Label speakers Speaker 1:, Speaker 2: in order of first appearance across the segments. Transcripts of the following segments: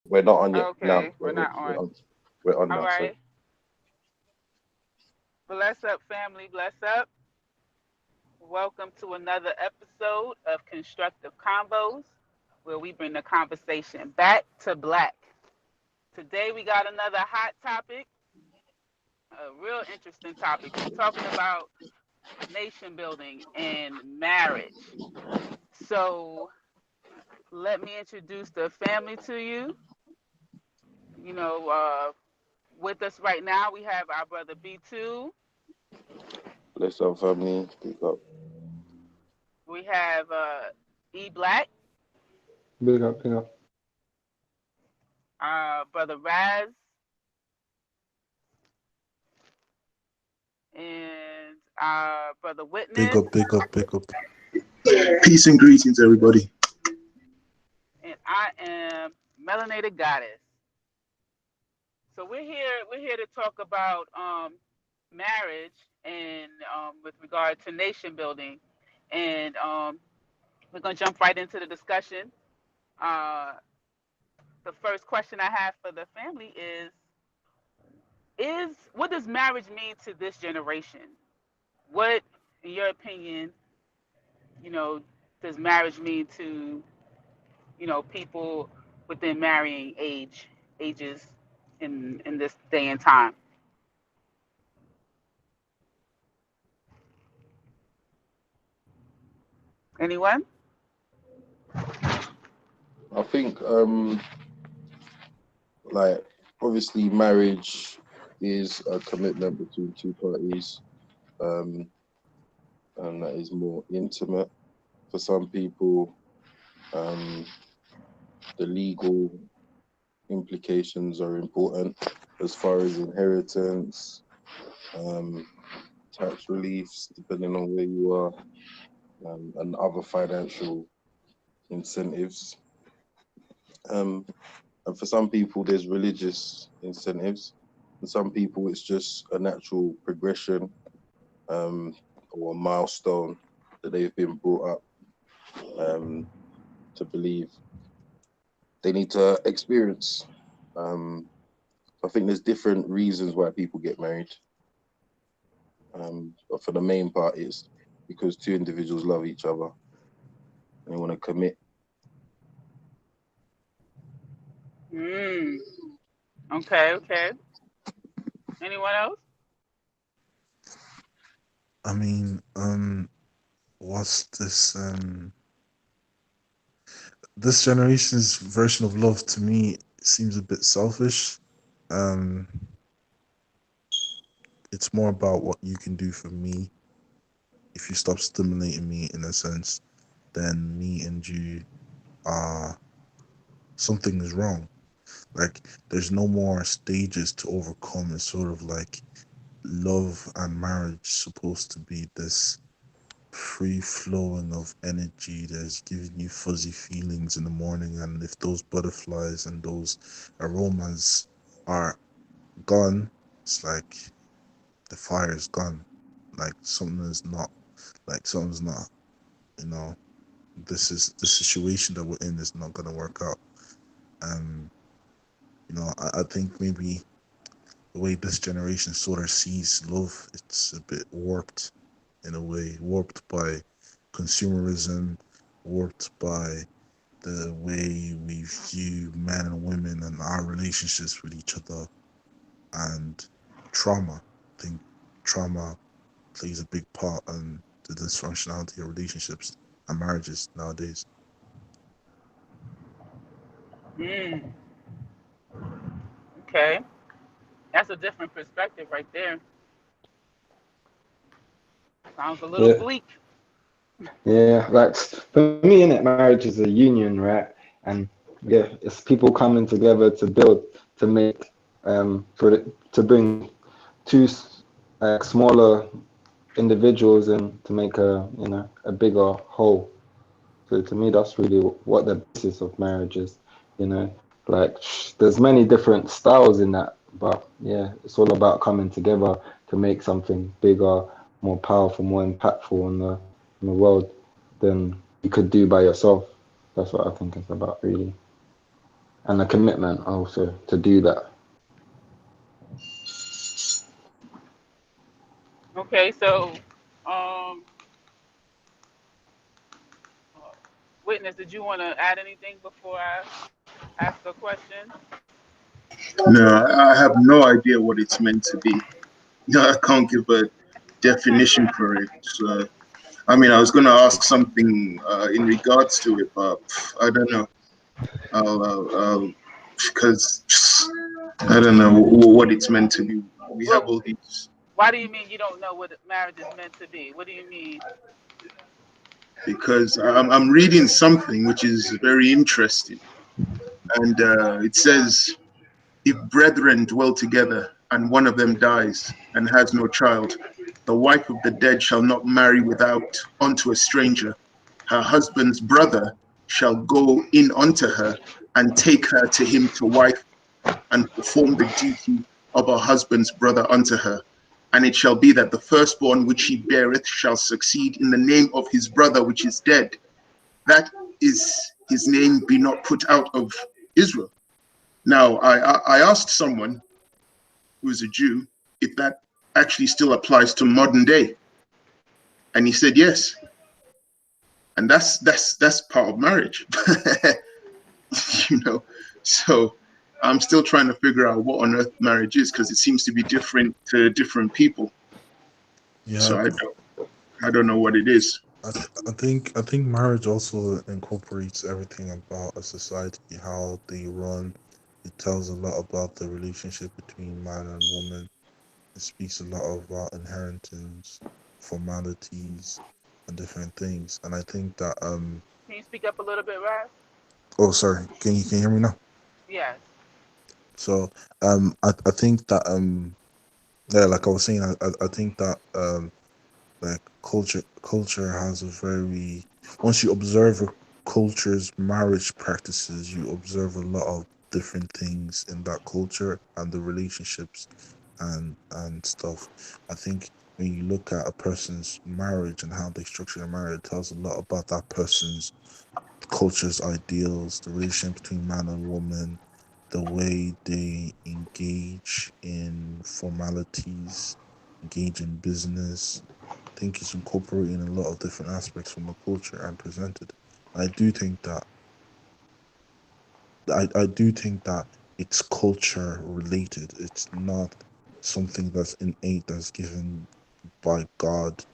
Speaker 1: We're not on yet. No,
Speaker 2: Okay, we're not
Speaker 1: we're
Speaker 2: on.
Speaker 1: on. We're on
Speaker 2: All
Speaker 1: now. Sorry.
Speaker 2: right. Bless up, family. Bless up. Welcome to another episode of Constructive Convos, where we bring the conversation back to black. Today, we got another hot topic, a real interesting topic. We're talking about nation building and marriage. So, let me introduce the family to you. You know, with us right now, we have our brother B2.
Speaker 1: Bless our family. Speak up.
Speaker 2: We have E Black,
Speaker 3: Big up, big up.
Speaker 2: brother Raz, and brother
Speaker 4: Big
Speaker 2: Witness,
Speaker 4: up, big up, big up.
Speaker 5: Peace and greetings, everybody.
Speaker 2: and I am Melanated Goddess. So we're here to talk about marriage and with regard to nation building, and we're gonna jump right into the discussion. Uh, the first question I have for the family is what does marriage mean to this generation? What, in your opinion, you know, does marriage mean to, people within marrying ages in this day and time? Anyone?
Speaker 1: I think like obviously marriage is a commitment between two parties, um, and that is more intimate. For some people, um, the legal implications are important as far as inheritance, um, tax reliefs, depending on where you are, and other financial incentives. Um, and for some people, there's religious incentives. For some people, it's just a natural progression, um, or a milestone that they've been brought up, um, to believe they need to experience. Um, I think there's different reasons why people get married. But for the main part, it's because two individuals love each other and they want to commit.
Speaker 2: Mm, okay, okay. Anyone else?
Speaker 4: I mean, what's this generation's version of love to me seems a bit selfish. Um, it's more about what you can do for me. If you stop stimulating me in a sense, then me and you are something is wrong. Like there's no more stages to overcome. It's sort of like love and marriage supposed to be this free flowing of energy that's giving you fuzzy feelings in the morning, and if those butterflies and those aromas are gone, it's like the fire is gone. Like something's not, you know, this is the situation that we're in is not gonna work out. Um, I think maybe the way this generation sort of sees love, it's a bit warped in a way, warped by consumerism, warped by the way we view men and women and our relationships with each other, and trauma. I think trauma plays a big part in the dysfunctionality of relationships and marriages nowadays.
Speaker 2: Mm, okay. That's a different perspective right there. Sounds a little
Speaker 3: Yeah,
Speaker 2: bleak.
Speaker 3: yeah. Like for me, innit, marriage is a union, right? And yeah, it's people coming together to build, to make, to bring two like smaller individuals and to make a bigger whole. So to me, that's really what the basis of marriage is. You know, like there's many different styles in that, but yeah, it's all about coming together to make something bigger, more powerful, more impactful in the world than you could do by yourself. That's what I think it's about, really. and a commitment also to do that.
Speaker 2: Okay, so um, witness, did you want to add anything before I ask a question?
Speaker 5: No, I have no idea what it's meant to be. No, I can't give a definition for it. So, I mean, I was going to ask something in regards to it, but I don't know. Because I don't know what it's meant to be. We have
Speaker 2: Well,
Speaker 5: all these.
Speaker 2: why do you mean you don't know what marriage is meant to be? What do you mean?
Speaker 5: Because I'm reading something which is very interesting. And it says, if brethren dwell together and one of them dies and has no child, the wife of the dead shall not marry without unto a stranger. Her husband's brother shall go in unto her and take her to him to wife and perform the duty of her husband's brother unto her. And it shall be that the firstborn which he beareth shall succeed in the name of his brother which is dead, that is his name be not put out of Israel. Now, I asked someone who's a Jew if that actually still applies to modern day, and he said yes, and that's part of marriage, you know. So I'm still trying to figure out what on earth marriage is because it seems to be different to different people.
Speaker 4: Yeah,
Speaker 5: So I don't know what it is.
Speaker 4: I think marriage also incorporates everything about a society, how they run. It tells a lot about the relationship between man and woman. It speaks a lot about inheritance, formalities, and different things. And I think that
Speaker 2: Can you speak up a little bit, Raz?
Speaker 4: oh sorry, can you hear me now?
Speaker 2: Yes.
Speaker 4: So I think that yeah, like I was saying, I think that like culture has a very, once you observe a culture's marriage practices, you observe a lot of different things in that culture and the relationships and stuff. I think when you look at a person's marriage and how they structure their marriage, it tells a lot about that person's culture's ideals, the relationship between man and woman, the way they engage in formalities, engage in business. I think it's incorporating a lot of different aspects from the culture and presented. I do think that I do think that it's culture related. It's not something that's innate, that's given by God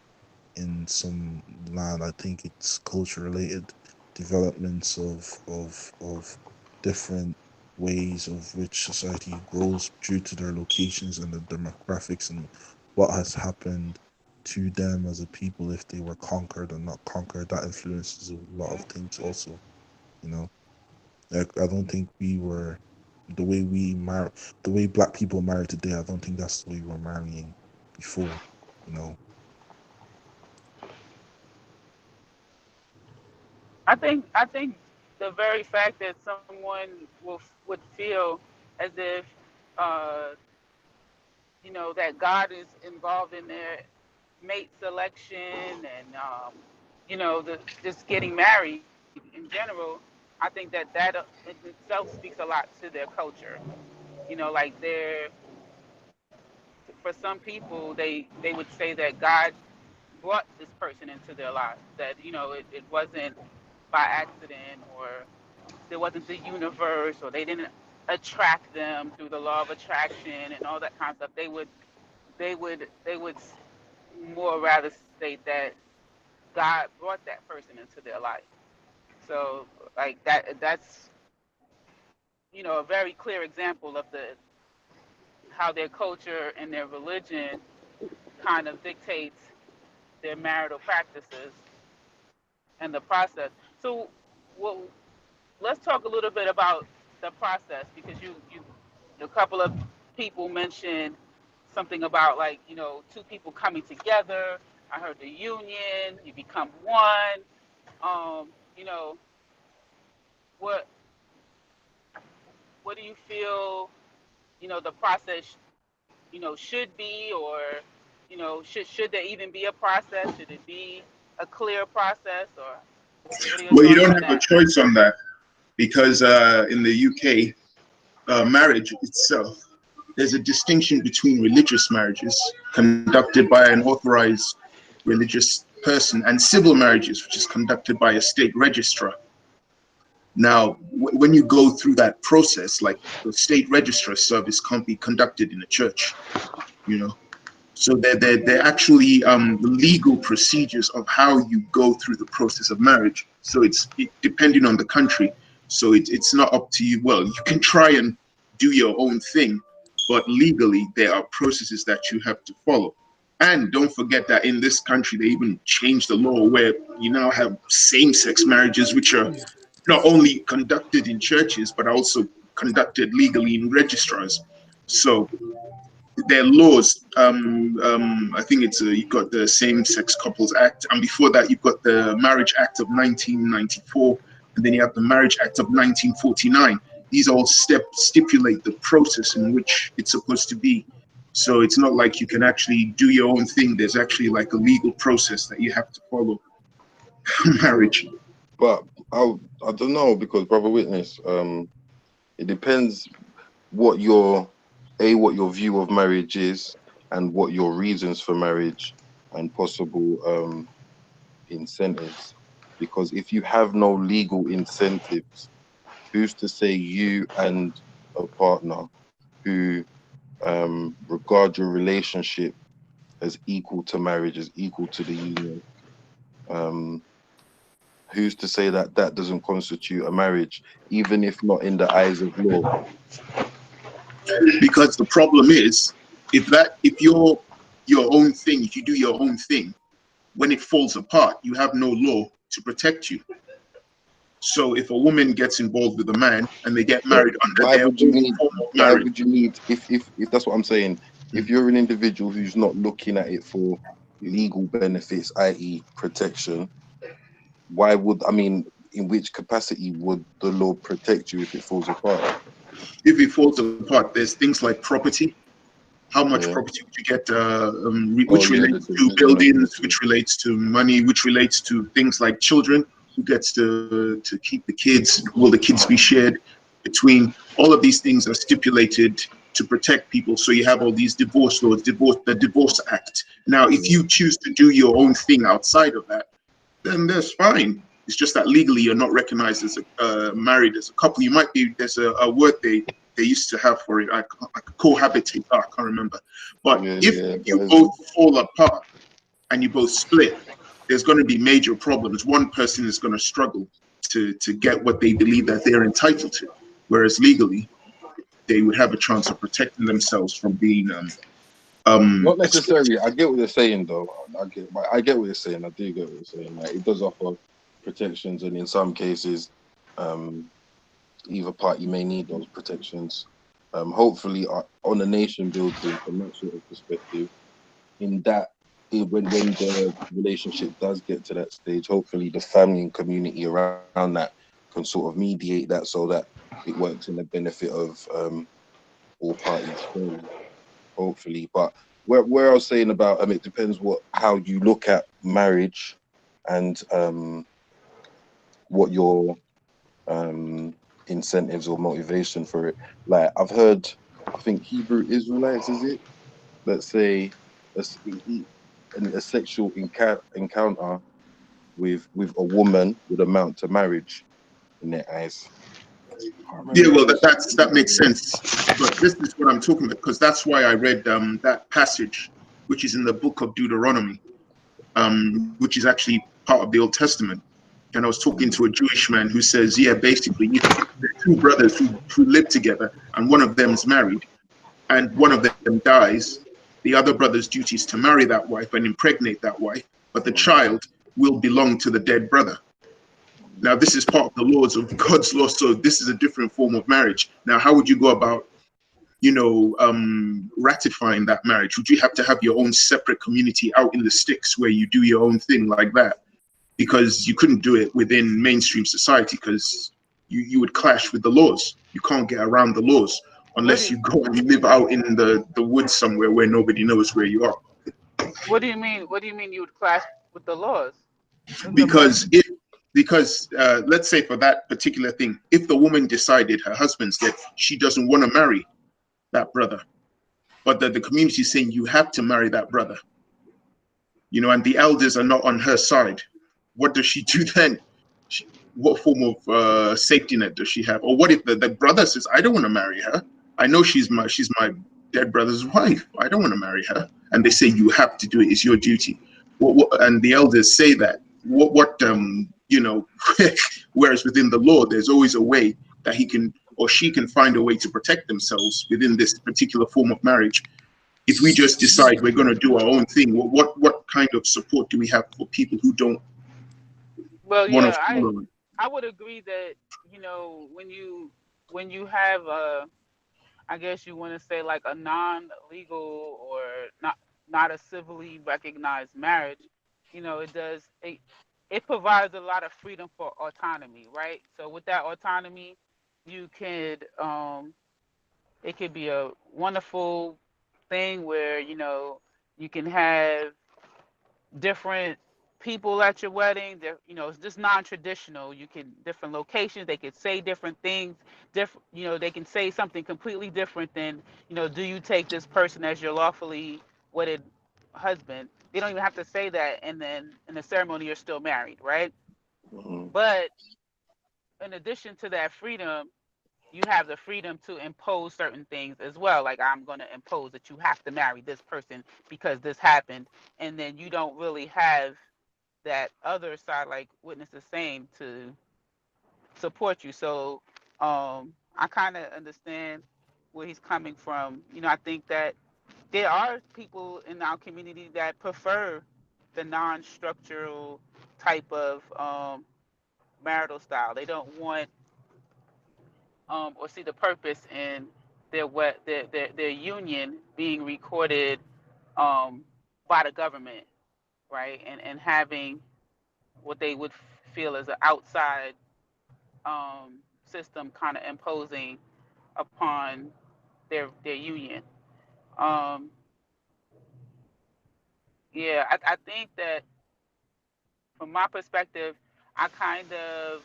Speaker 4: in some land. I think it's culture related developments of different ways of which society grows due to their locations and the demographics and what has happened to them as a people if they were conquered or not conquered. That influences a lot of things also, you know. Like I don't think we were the way we marry, the way black people marry today. I don't think that's the way we were marrying before, you know.
Speaker 2: I think the very fact that someone would feel as if uh, that God is involved in their mate selection and the just getting married in general. I think that in itself speaks a lot to their culture. Like for some people, they would say that God brought this person into their lives. That it wasn't by accident, or there wasn't the universe, or they didn't attract them through the law of attraction and all that kind of stuff. They would more rather state that God brought that person into their life. So like that's a very clear example of the how their culture and their religion kind of dictates their marital practices and the process. So, well, let's talk a little bit about the process, because you a couple of people mentioned something about, like, two people coming together. I heard the union, you become one. Um, you know, what what do you feel, the process, should be, or, should there even be a process? Should it be a clear process, or what are your
Speaker 5: Well, you
Speaker 2: thoughts
Speaker 5: don't
Speaker 2: on
Speaker 5: have a
Speaker 2: that?
Speaker 5: choice on that because in the UK, marriage itself, there's a distinction between religious marriages conducted by an authorized religious person and civil marriages, which is conducted by a state registrar. Now, when you go through that process, like the state registrar service can't be conducted in a church, you know. So they're actually legal procedures of how you go through the process of marriage. So it's depending on the country. So it's not up to you. Well, you can try and do your own thing, but legally there are processes that you have to follow. And don't forget that in this country, they even changed the law where you now have same-sex marriages, which are not only conducted in churches, but also conducted legally in registrars. So their laws, I think it's you've got the Same-Sex Couples Act, and before that you've got the Marriage Act of 1994, and then you have the Marriage Act of 1949. These all stipulate the process in which it's supposed to be. So it's not like you can actually do your own thing. There's actually like a legal process that you have to follow. Marriage.
Speaker 1: But I don't know, because Brother Witness, it depends what your view of marriage is, and what your reasons for marriage and possible incentives. Because if you have no legal incentives, who's to say you and a partner who regard your relationship as equal to marriage, as equal to the union, who's to say that that doesn't constitute a marriage, even if not in the eyes of law?
Speaker 5: Because the problem is, if you're your own thing, if you do your own thing, when it falls apart, you have no law to protect you. So if a woman gets involved with a man and they get married under
Speaker 1: Why
Speaker 5: their
Speaker 1: would you
Speaker 5: own
Speaker 1: need?
Speaker 5: form of
Speaker 1: Why
Speaker 5: marriage,
Speaker 1: would you need? If that's what I'm saying, if you're an individual who's not looking at it for legal benefits, i.e., protection, why would, I mean, in which capacity would the law protect you if it falls apart?
Speaker 5: if it falls apart, there's things like property. How much
Speaker 1: Yeah.
Speaker 5: property would you get,
Speaker 1: Oh
Speaker 5: which
Speaker 1: yeah,
Speaker 5: relates to
Speaker 1: division of
Speaker 5: buildings,
Speaker 1: property.
Speaker 5: which relates to money, which relates to things like children. Who gets to keep the kids? Will the kids be shared between? All of these things are stipulated to protect people. So you have all these divorce laws, the Divorce Act. Now, if you choose to do your own thing outside of that, then that's fine. It's just that legally you're not recognized as married as a couple. You might be, there's a word they used to have for it, like cohabitate. I can't remember. But
Speaker 1: Yeah,
Speaker 5: if
Speaker 1: yeah,
Speaker 5: you both fall apart and you both split, there's going to be major problems. One person is going to struggle to get what they believe that they're entitled to, whereas legally they would have a chance of protecting themselves from being
Speaker 1: not
Speaker 5: exploited.
Speaker 1: necessarily. I get what you're saying, though. I get what you're saying. I do get what you're saying. Like, it does offer protections, and in some cases, either party may need those protections. Hopefully, on a nation building, from that sort of perspective, when the relationship does get to that stage, hopefully the family and community around that can sort of mediate that, so that it works in the benefit of all parties fairly, hopefully. But where I was saying about it depends how you look at marriage, and what your incentives or motivation for it. Like, I've heard, I think Hebrew Israelites, is it, that say a sexual encounter with a woman would amount to marriage in their eyes.
Speaker 5: Yeah, well, that makes sense. But this is what I'm talking about, because that's why I read that passage, which is in the book of Deuteronomy, which is actually part of the Old Testament. And I was talking to a Jewish man who says, yeah, basically, if there are two brothers who live together and one of them is married and one of them dies, the other brother's duty is to marry that wife and impregnate that wife, but the child will belong to the dead brother. Now, this is part of the laws of God's law, so this is a different form of marriage. Now, how would you go about, ratifying that marriage? Would you have to have your own separate community out in the sticks where you do your own thing like that? Because you couldn't do it within mainstream society, because you would clash with the laws. You can't get around the laws unless you go and live out in the woods somewhere where nobody knows where you are.
Speaker 2: What do you mean? What do you mean you would clash with the laws? What's the
Speaker 5: Because
Speaker 2: question?
Speaker 5: because let's say for that particular thing, if the woman decided her husband's dead, she doesn't want to marry that brother, but the community is saying you have to marry that brother, and the elders are not on her side, what does she do then? What form of safety net does she have? Or what if the brother says, I don't want to marry her. I know she's my dead brother's wife. I don't want to marry her. And they say you have to do it. It's your duty. And the elders say that. Whereas within the law, there's always a way that he can or she can find a way to protect themselves within this particular form of marriage. If we just decide we're going to do our own thing, what kind of support do we have for people who don't
Speaker 2: Well,
Speaker 5: want to
Speaker 2: yeah,
Speaker 5: follow?
Speaker 2: I would agree that when you have I guess you want to say like a non-legal or not a civilly recognized marriage, it provides a lot of freedom for autonomy, right? So with that autonomy, you could it could be a wonderful thing where you can have different people at your wedding. It's just non-traditional. You can different locations. They could say different things. Different, they can say something completely different than, do you take this person as your lawfully wedded husband? They don't even have to say that, and then in the ceremony you're still married, right?
Speaker 1: Mhm.
Speaker 2: But in addition to that freedom, you have the freedom to impose certain things as well. Like, I'm going to impose that you have to marry this person because this happened, and then you don't really have that other side, like witness is saying, to support you. So I kind of understand where he's coming from. I think that there are people in our community that prefer the non-structural type of marital style. They don't want or see the purpose in their union being recorded um, by the government, right? And having what they would feel as an outside system kind of imposing upon their union. Um, yeah, I think that from my perspective, I kind of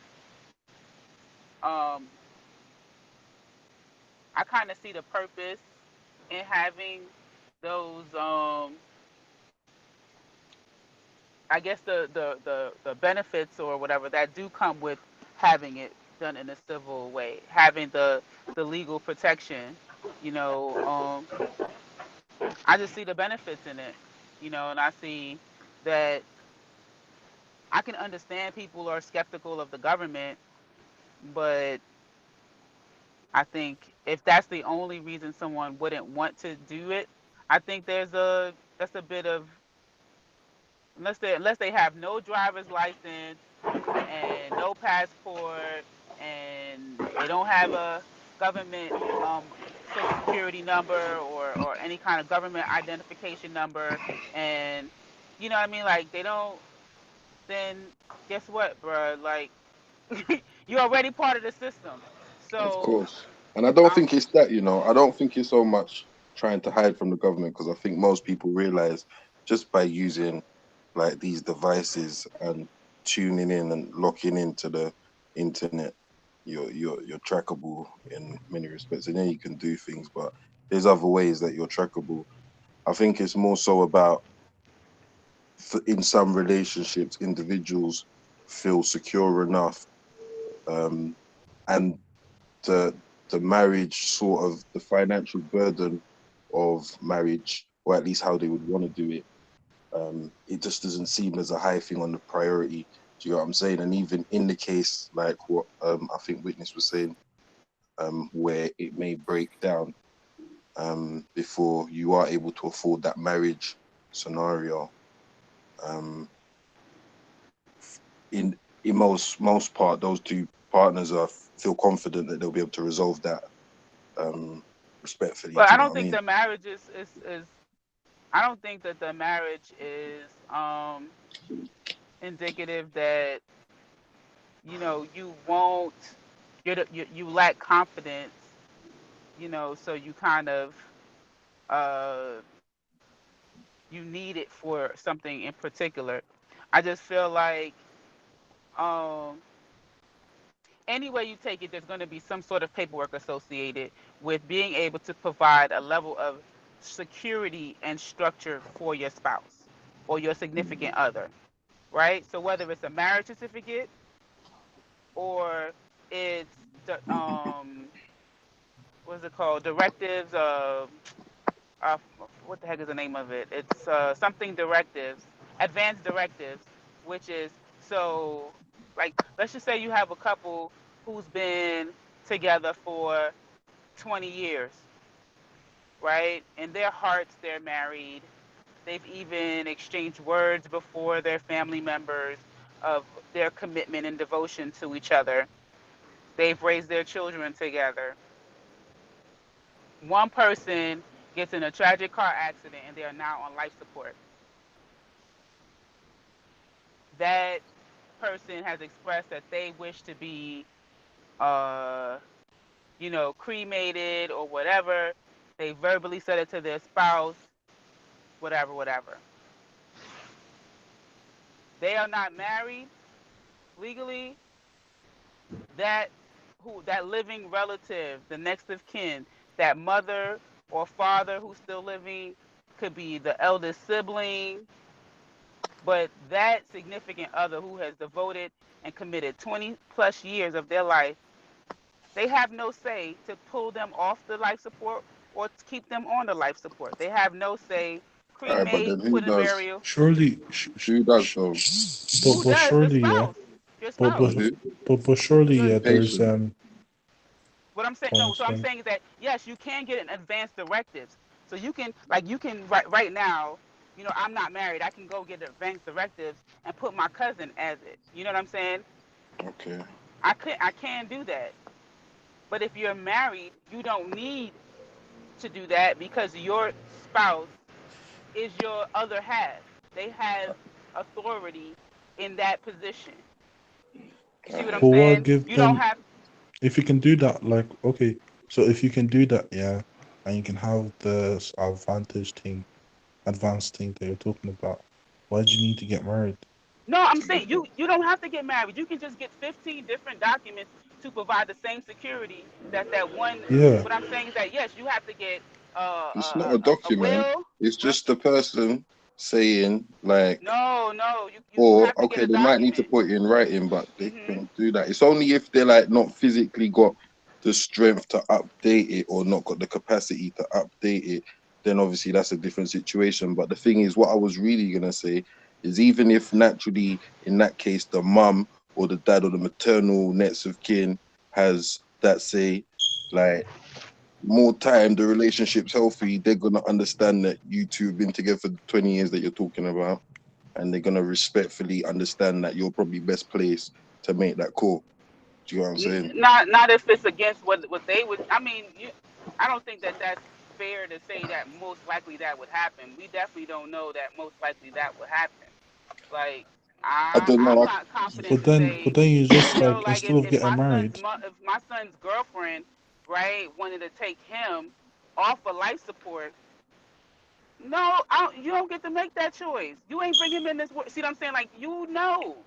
Speaker 2: um, I kind of see the purpose in having those. I guess the benefits or whatever that do come with having it done in a civil way, having the legal protection. You know, I just see the benefits in it. And I see that I can understand people are skeptical of the government, but I think if that's the only reason someone wouldn't want to do it, I think that's a bit of, unless they have no driver's license and no passport, and they don't have a government social security number or any kind of government identification number, and you know what I mean, like they don't, then guess what, bro? Like you're already part of the system.
Speaker 1: Of
Speaker 2: So
Speaker 1: course. And I don't
Speaker 2: um,
Speaker 1: think it's that, I don't think it's so much trying to hide from the government, because I think most people realize just by using like these devices and tuning in and locking into the internet, you're trackable in many respects. And then you can do things, but there's other ways that you're trackable. I think it's more so about in some relationships, individuals feel secure enough, um, and the the marriage, sort of the financial burden of marriage, or at least how they would want to do it, it just doesn't seem as a high thing on the priority. Do you know what I'm saying? And even in the case like what I think Witness was saying, where it may break down before you are able to afford that marriage scenario, um, in most part, those two partners are feel confident that they'll be able to resolve that um, respectfully.
Speaker 2: but
Speaker 1: Do
Speaker 2: I
Speaker 1: you know
Speaker 2: don't
Speaker 1: what I
Speaker 2: think
Speaker 1: mean?
Speaker 2: the marriage is I don't think that the marriage is indicative that you won't you lack confidence, so you kind of uh you need it for something in particular. I just feel like Um, any way you take it, there's going to be some sort of paperwork associated with being able to provide a level of security and structure for your spouse or your significant other, right? So whether it's a marriage certificate or it's the what's it called? Directives of what the heck is the name of it? It's something directives, advanced directives, which is so like let's just say you have a couple who's been together for 20 years, right? In their hearts, they're married. They've even exchanged words before their family members of their commitment and devotion to each other. They've raised their children together. One person gets in a tragic car accident and they are now on life support. That person has expressed that they wish to be, uh, cremated or whatever. They verbally said it to their spouse, whatever, whatever. They are not married legally. That living relative, the next of kin, that mother or father who's still living, could be the eldest sibling, but that significant other who has devoted and committed 20 plus years of their life, they have no say to pull them off the life support or to keep them on the life support. They have no say.
Speaker 1: Alright, but
Speaker 2: Cremate,
Speaker 1: then who
Speaker 2: put in
Speaker 1: does?
Speaker 2: burial.
Speaker 4: Surely,
Speaker 1: Who does though?
Speaker 2: Who
Speaker 4: but
Speaker 2: does? Your
Speaker 4: surely, yeah.
Speaker 2: spouse. Your
Speaker 4: But
Speaker 2: spouse.
Speaker 1: But
Speaker 4: but
Speaker 1: who?
Speaker 4: but surely,
Speaker 2: Your
Speaker 1: The
Speaker 4: yeah. There's
Speaker 1: patient.
Speaker 2: What I'm saying,
Speaker 4: for
Speaker 2: no. So I'm
Speaker 4: instance,
Speaker 2: saying is that yes, you can get an advanced directives. So you can right now. I'm not married. I can go get advanced directives and put my cousin as it. You know what I'm saying?
Speaker 1: Okay.
Speaker 2: I can do that. But if you're married, you don't need to do that because your spouse is your other half. They have authority in that position. You see what I'm
Speaker 4: but
Speaker 1: Alright.
Speaker 4: what
Speaker 2: saying?
Speaker 4: give
Speaker 2: You don't
Speaker 4: them
Speaker 2: have
Speaker 4: if you can do that? Like, okay, so if you can do that, yeah, and you can have the advantage thing, advanced thing that you're talking about, why do you need to get married?
Speaker 2: No, I'm saying you don't have to get married. You can just get 15 different documents to provide the same security that one.
Speaker 4: Yeah,
Speaker 2: What I'm saying is that yes, you have to get
Speaker 1: It's not a
Speaker 2: a
Speaker 1: document.
Speaker 2: will.
Speaker 1: It's
Speaker 2: What I'm
Speaker 1: just the person saying like,
Speaker 2: no, you
Speaker 1: or
Speaker 2: have to get
Speaker 1: okay,
Speaker 2: a
Speaker 1: they might need to
Speaker 2: document.
Speaker 1: put it in writing, but they
Speaker 2: Hmm.
Speaker 1: can do that. It's only if they're like not physically got the strength to update it or not got the capacity to update it, then obviously that's a different situation. But the thing is, what I was really gonna say is even if naturally in that case the mum or the dad or the maternal nets of kin has that say, like more time, the relationship's healthy, they're gonna understand that you two have been together for the 20 years that you're talking about, and they're gonna respectfully understand that you're probably best placed to make that call. Do you know what I'm saying?
Speaker 2: Not if it's against what they would. I mean, I don't think that that's fair to say that most likely that would happen. We definitely don't know that most likely that would happen. Like
Speaker 1: I don't
Speaker 2: I'm
Speaker 1: know.
Speaker 2: not confident
Speaker 4: but
Speaker 2: to
Speaker 4: then
Speaker 2: say,
Speaker 4: you just
Speaker 2: like
Speaker 4: instead of
Speaker 2: if
Speaker 4: getting
Speaker 2: my son's
Speaker 4: married,
Speaker 2: if my son's girlfriend, right, wanted to take him off of life support. No, you don't get to make that choice. You ain't bring him in this world. See what I'm saying? Like you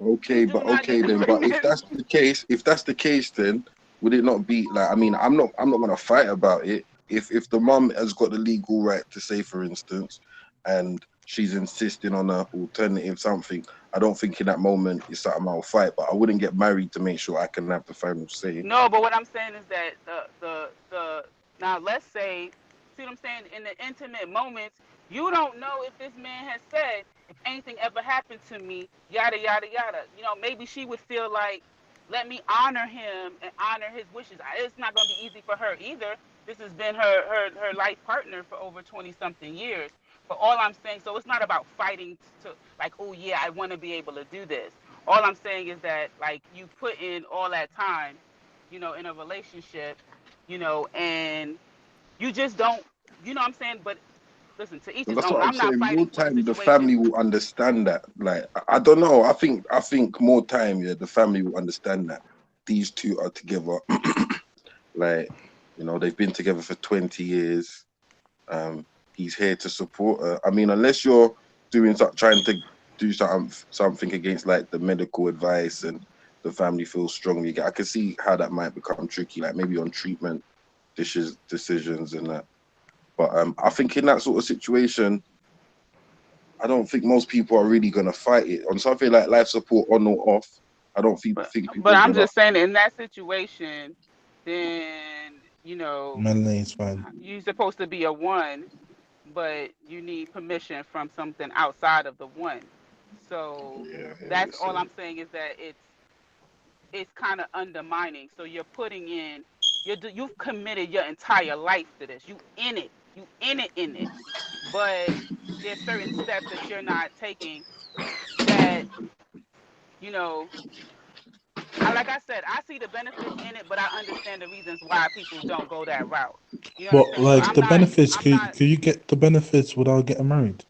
Speaker 1: Okay,
Speaker 2: do
Speaker 1: but
Speaker 2: not get
Speaker 1: okay
Speaker 2: to
Speaker 1: then.
Speaker 2: bring
Speaker 1: But
Speaker 2: him.
Speaker 1: if that's the case, then would it not be like? I mean, I'm not gonna fight about it. If the mum has got the legal right to say, for instance, and she's insisting on a alternative something, I don't think in that moment it's something I'll fight. But I wouldn't get married to make sure I can have the final say.
Speaker 2: No, but what I'm saying is that the now let's say, see what I'm saying, in the intimate moments, you don't know if this man has said if anything ever happened to me, yada yada yada. Maybe she would feel like, let me honor him and honor his wishes. It's not going to be easy for her either. This has been her life partner for over 20 something years. But all I'm saying, so it's not about fighting to like, oh yeah, I want to be able to do this. All I'm saying is that like you put in all that time, in a relationship, and you just don't, what I'm saying? But listen, to each
Speaker 1: But
Speaker 2: his
Speaker 1: that's
Speaker 2: own.
Speaker 1: what I'm
Speaker 2: I'm not
Speaker 1: saying. More
Speaker 2: fighting for the
Speaker 1: time, the
Speaker 2: situation.
Speaker 1: family will understand that. Like I don't know. I think more time. Yeah, the family will understand that these two are together. Like they've been together for 20 years. He's here to support her. I mean, unless you're trying to do something against like the medical advice and the family feels strongly. I can see how that might become tricky, like maybe on treatment decisions and that. But I think in that sort of situation, I don't think most people are really gonna fight it on something like life support on or off. I don't think people
Speaker 2: But
Speaker 1: are
Speaker 2: I'm
Speaker 1: gonna.
Speaker 2: just saying, in that situation, then
Speaker 4: Melanie is fine.
Speaker 2: you're supposed to be a one, but you need permission from something outside of the one. So
Speaker 1: Yeah, I hear what you're
Speaker 2: that's all
Speaker 1: saying.
Speaker 2: I'm saying, is that it's kind of undermining. So you're putting in, you've committed your entire life to this. You in it, but there's certain steps that you're not taking that, you know, like I said, I see the benefits in it, but I understand the reasons why people don't go that route. You know what I'm
Speaker 4: But
Speaker 2: saying? So
Speaker 4: like the benefits, could you get the benefits without getting married?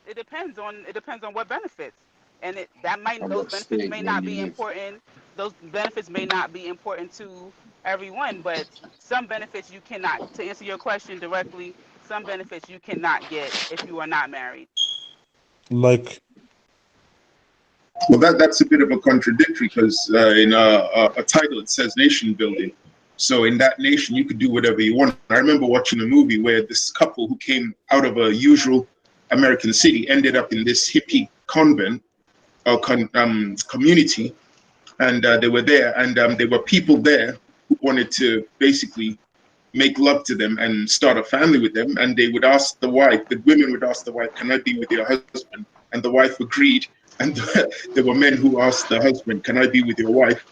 Speaker 2: it depends on what benefits. And that might,
Speaker 1: How
Speaker 2: those
Speaker 1: much
Speaker 2: benefits
Speaker 1: stake
Speaker 2: may
Speaker 1: where
Speaker 2: not
Speaker 1: you
Speaker 2: be
Speaker 1: live?
Speaker 2: important. Those benefits may not be important to everyone, but some benefits you cannot, to answer your question directly, some benefits you cannot get if you are not married.
Speaker 4: Like,
Speaker 5: Well, that's a bit of a contradictory because in a title it says nation building. So in that nation, you could do whatever you want. I remember watching a movie where this couple who came out of a usual American city ended up in this hippie convent or community, and they were there, and there were people there who wanted to basically make love to them and start a family with them. And they would ask the wife, the women would ask the wife, "Can I be with your husband?" And the wife agreed. And there were men who asked the husband, "Can I be with your wife?"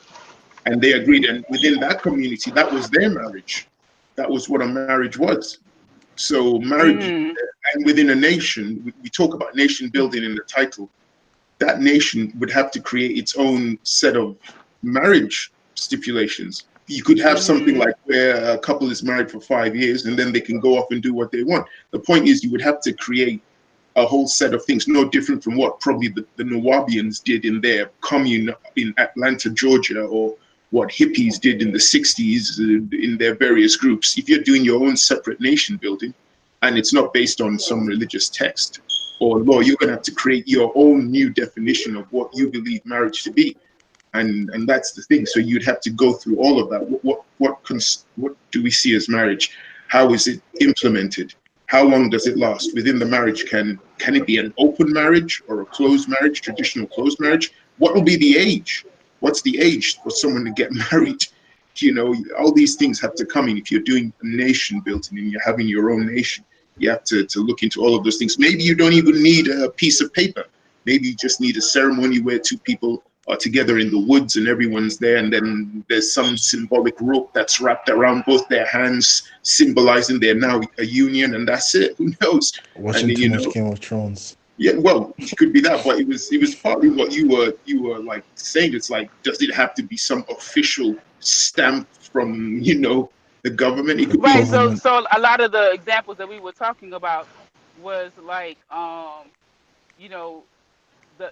Speaker 5: And they agreed. And within that community, that was their marriage. That was what a marriage was. So marriage,
Speaker 2: Mm-hmm.
Speaker 5: and within a nation, we talk about nation building in the title. That nation would have to create its own set of marriage stipulations. You could have something
Speaker 2: Mm-hmm.
Speaker 5: like where a couple is married for 5 years and then they can go off and do what they want. The point is, you would have to create a whole set of things, no different from what probably the Nawabians did in their commune in Atlanta, Georgia, or what hippies did in the 60s in their various groups. If you're doing your own separate nation building and it's not based on some religious text or law, you're going to have to create your own new definition of what you believe marriage to be. And that's the thing. So you'd have to go through all of that. What do we see as marriage? How is it implemented? How long does it last within the marriage? Can it be an open marriage or a closed marriage, traditional closed marriage? What will be the age? What's the age for someone to get married? You know, all these things have to come in. If you're doing a nation building and you're having your own nation, you have to look into all of those things. Maybe you don't even need a piece of paper. Maybe you just need a ceremony where two people are together in the woods and everyone's there, and then there's some symbolic rope that's wrapped around both their hands, symbolizing they're now a union, and that's it. Who knows? And
Speaker 4: watching too much Game of Thrones.
Speaker 5: yeah, well, it could be that, but it was partly what you were like saying. It's like, does it have to be some official stamp from the government? It
Speaker 4: The
Speaker 5: could be.
Speaker 2: Right. So,
Speaker 4: government.
Speaker 2: so a lot of the examples that we were talking about was like, you know,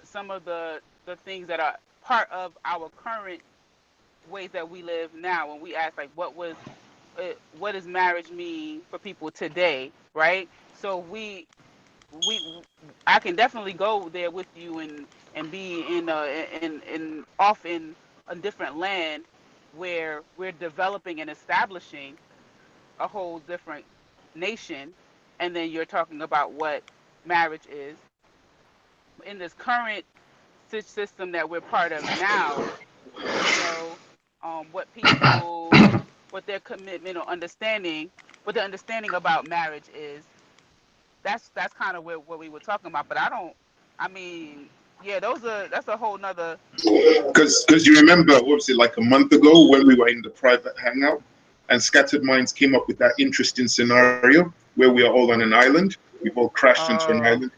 Speaker 2: some of the things that are part of our current ways that we live now. When we ask, like, what does marriage mean for people today, right? So we I can definitely go there with you and be in off in a different land where we're developing and establishing a whole different nation, and then you're talking about what marriage is in this current system that we're part of now. you know what people, what their commitment or understanding, what their understanding about marriage is. That's kind of what we were talking about. But I mean, yeah, that's a whole nother.
Speaker 5: Because you remember, what was it, like a month ago when we were in the private hangout and Scattered Minds came up with that interesting scenario where we are all on an island. We've all crashed into an
Speaker 2: uh
Speaker 5: island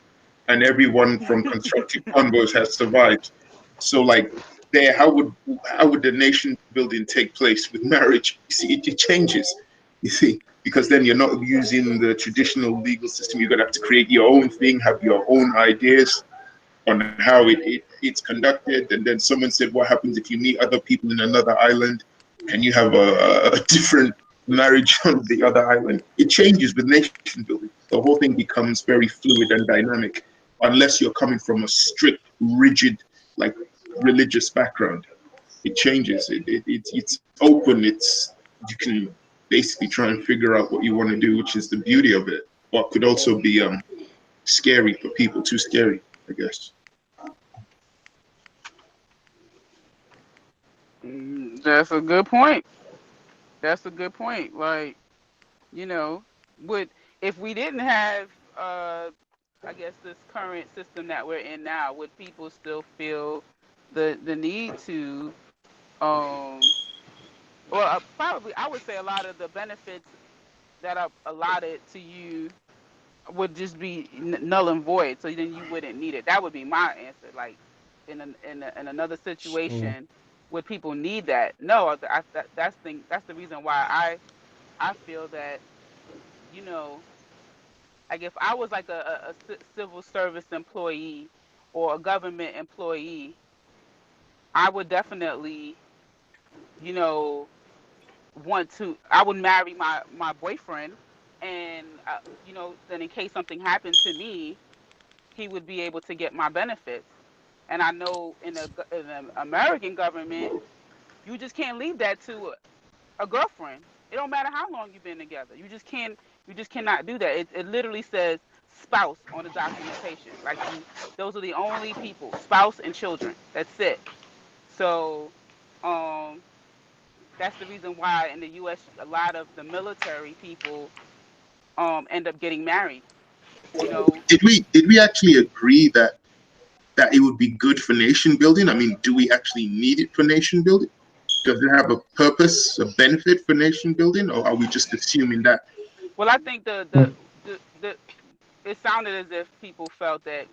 Speaker 5: and everyone from Constructive Convos has survived. So like there, how would the nation building take place with marriage? You see, it changes. You see, because then you're not using the traditional legal system. You're gonna have to create your own thing, have your own ideas on how it's conducted. And then someone said, what happens if you meet other people in another island? Can you have a different marriage on the other island? It changes with nation building. The whole thing becomes very fluid and dynamic, unless you're coming from a strict, rigid, like religious background. It changes. It's open. You can basically try and figure out what you want to do, which is the beauty of it. But could also be scary for people. Too scary, I guess.
Speaker 2: That's a good point. That's a good point. Like, you know, would if we didn't have I guess this current system that we're in now, would people still feel the need to well probably I would say a lot of the benefits that are allotted to you would just be null and void, so then you wouldn't need it. That would be my answer. Like in another situation, would people need that? No, that's the reason why I feel that, you know, like if I was like a civil service employee or a government employee, I would definitely, you know, I would marry my boyfriend, and you know, then in case something happened to me, he would be able to get my benefits. And I know in the American government, you just can't leave that to a girlfriend. It don't matter how long you've been together. You just cannot do that. It literally says spouse on the documentation. Like those are the only people, spouse and children. That's it. So, um, that's the reason why in the U.S. a lot of the military people end up getting married. You know,
Speaker 5: Did we actually agree that it would be good for nation building? I mean, do we actually need it for nation building? Does it have a purpose, a benefit for nation building, or are we just assuming that?
Speaker 2: well, I think the it sounded as if people felt that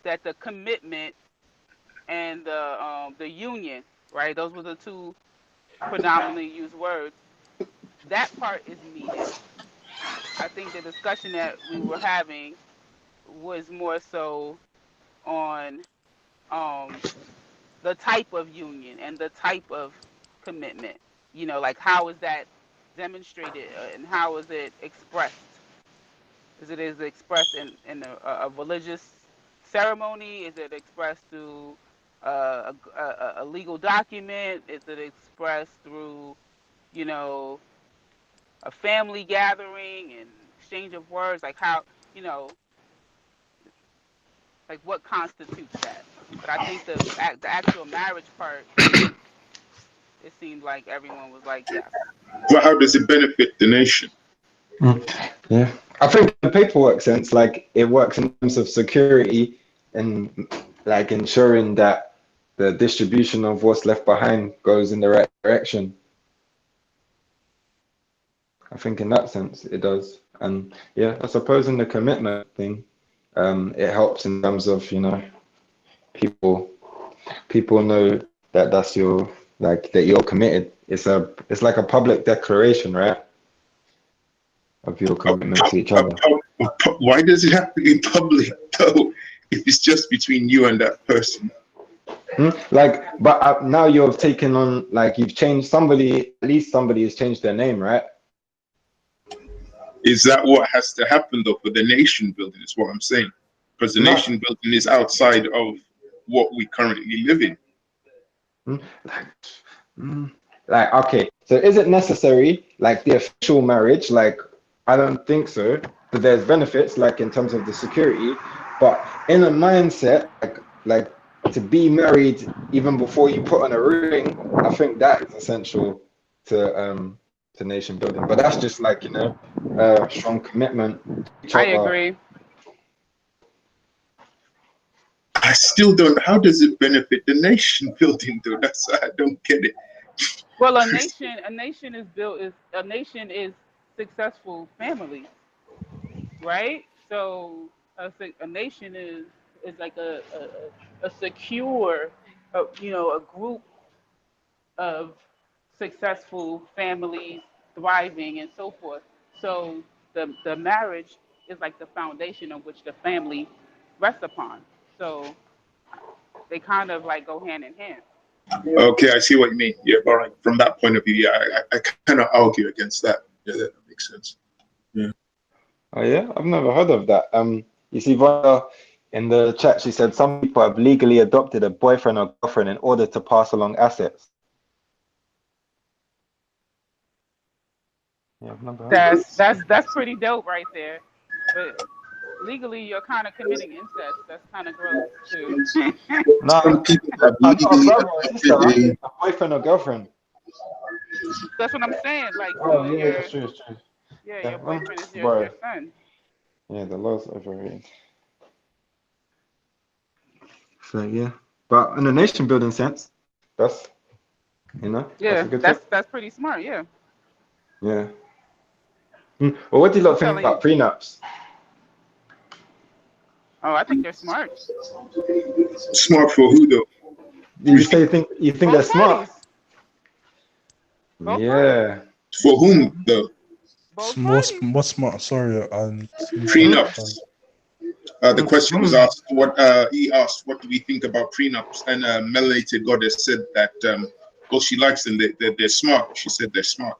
Speaker 2: the commitment and the union, right? Those were the two predominantly used words. That part is needed. I think the discussion that we were having was more so on um, the type of union and the type of commitment. You know, like how is that demonstrated and how is it expressed? Is it expressed in a religious ceremony? Is it expressed through a legal document? Is it expressed through, you know, a family gathering and exchange of words? Like how, you know, like what constitutes that? But I think the actual marriage part, it seemed like everyone was like, yes.
Speaker 5: Well, how does it benefit the nation?
Speaker 3: Yeah, I think in the paperwork sense, like it works in terms of security and like ensuring that the distribution of what's left behind goes in the right direction. I think in that sense it does. And yeah, I suppose in the commitment thing, it helps in terms of, you know, people people know that that's your like that you're committed. It's like a public declaration, right? Of your commitment to each other.
Speaker 5: Why does it have to be public though? If it's just between you and that person.
Speaker 3: Like, but now you've taken on, like, you've changed somebody, at least somebody has changed their name, right?
Speaker 5: Is that what has to happen though for the nation building? Is what I'm saying. Because the
Speaker 3: No.
Speaker 5: nation building is outside of what we currently live in.
Speaker 3: Like, like, okay, so is it necessary, like the official marriage? Like, I don't think so, but there's benefits, like in terms of the security, but in a mindset, like to be married even before you put on a ring, I think that is essential to nation building. But that's just like, you know, strong commitment to each
Speaker 2: I
Speaker 3: other.
Speaker 2: agree.
Speaker 5: I still don't. How does it benefit the nation building though? That's I don't get it.
Speaker 2: Well, a nation is successful families, right? So a nation is like a secure, you know, a group of successful families thriving and so forth. So the marriage is like the foundation on which the family rests upon. So they kind of like go hand in hand.
Speaker 5: Okay, I see what you mean. Yeah, all right. From that point of view, yeah, I kind of argue against that. Yeah, that makes sense. Yeah.
Speaker 3: Oh yeah, I've never heard of that. You see, via In the chat, she said some people have legally adopted a boyfriend or girlfriend in order to pass along assets. Yeah, I've never heard of that.
Speaker 2: That's pretty dope right there. But legally, you're kind of committing incest. That's kind of gross too.
Speaker 5: Some
Speaker 3: No,
Speaker 5: people have
Speaker 3: I'm not a
Speaker 5: legally
Speaker 3: brother or sister.
Speaker 5: adopted a.
Speaker 3: A boyfriend or girlfriend.
Speaker 2: That's what I'm saying. Like,
Speaker 3: Oh
Speaker 2: so
Speaker 3: yeah,
Speaker 2: your
Speaker 3: it's true, it's true.
Speaker 2: your
Speaker 3: Yeah,
Speaker 2: boyfriend is your
Speaker 3: bro.
Speaker 2: son.
Speaker 3: Yeah, the law's overrated. So yeah, but in a nation building sense, that's that's
Speaker 2: Yeah,
Speaker 3: a good tip.
Speaker 2: that's pretty smart. Yeah,
Speaker 3: Yeah. Well, what do you
Speaker 2: I'm
Speaker 3: lot think
Speaker 2: telling you.
Speaker 3: about prenups?
Speaker 2: Oh, I think they're smart.
Speaker 5: Smart for who though?
Speaker 3: You
Speaker 5: Really?
Speaker 3: say you think they're
Speaker 2: Both
Speaker 3: smart?
Speaker 2: parties. Both parties.
Speaker 3: Yeah.
Speaker 5: For whom though?
Speaker 2: Both parties.
Speaker 4: What's smart? Sorry, I missed that.
Speaker 5: Prenups. The question was
Speaker 3: Mm.
Speaker 5: asked. What he asked, what do we think about prenups? And Melanated Goddess said that well, she likes them. They're smart. She said they're smart.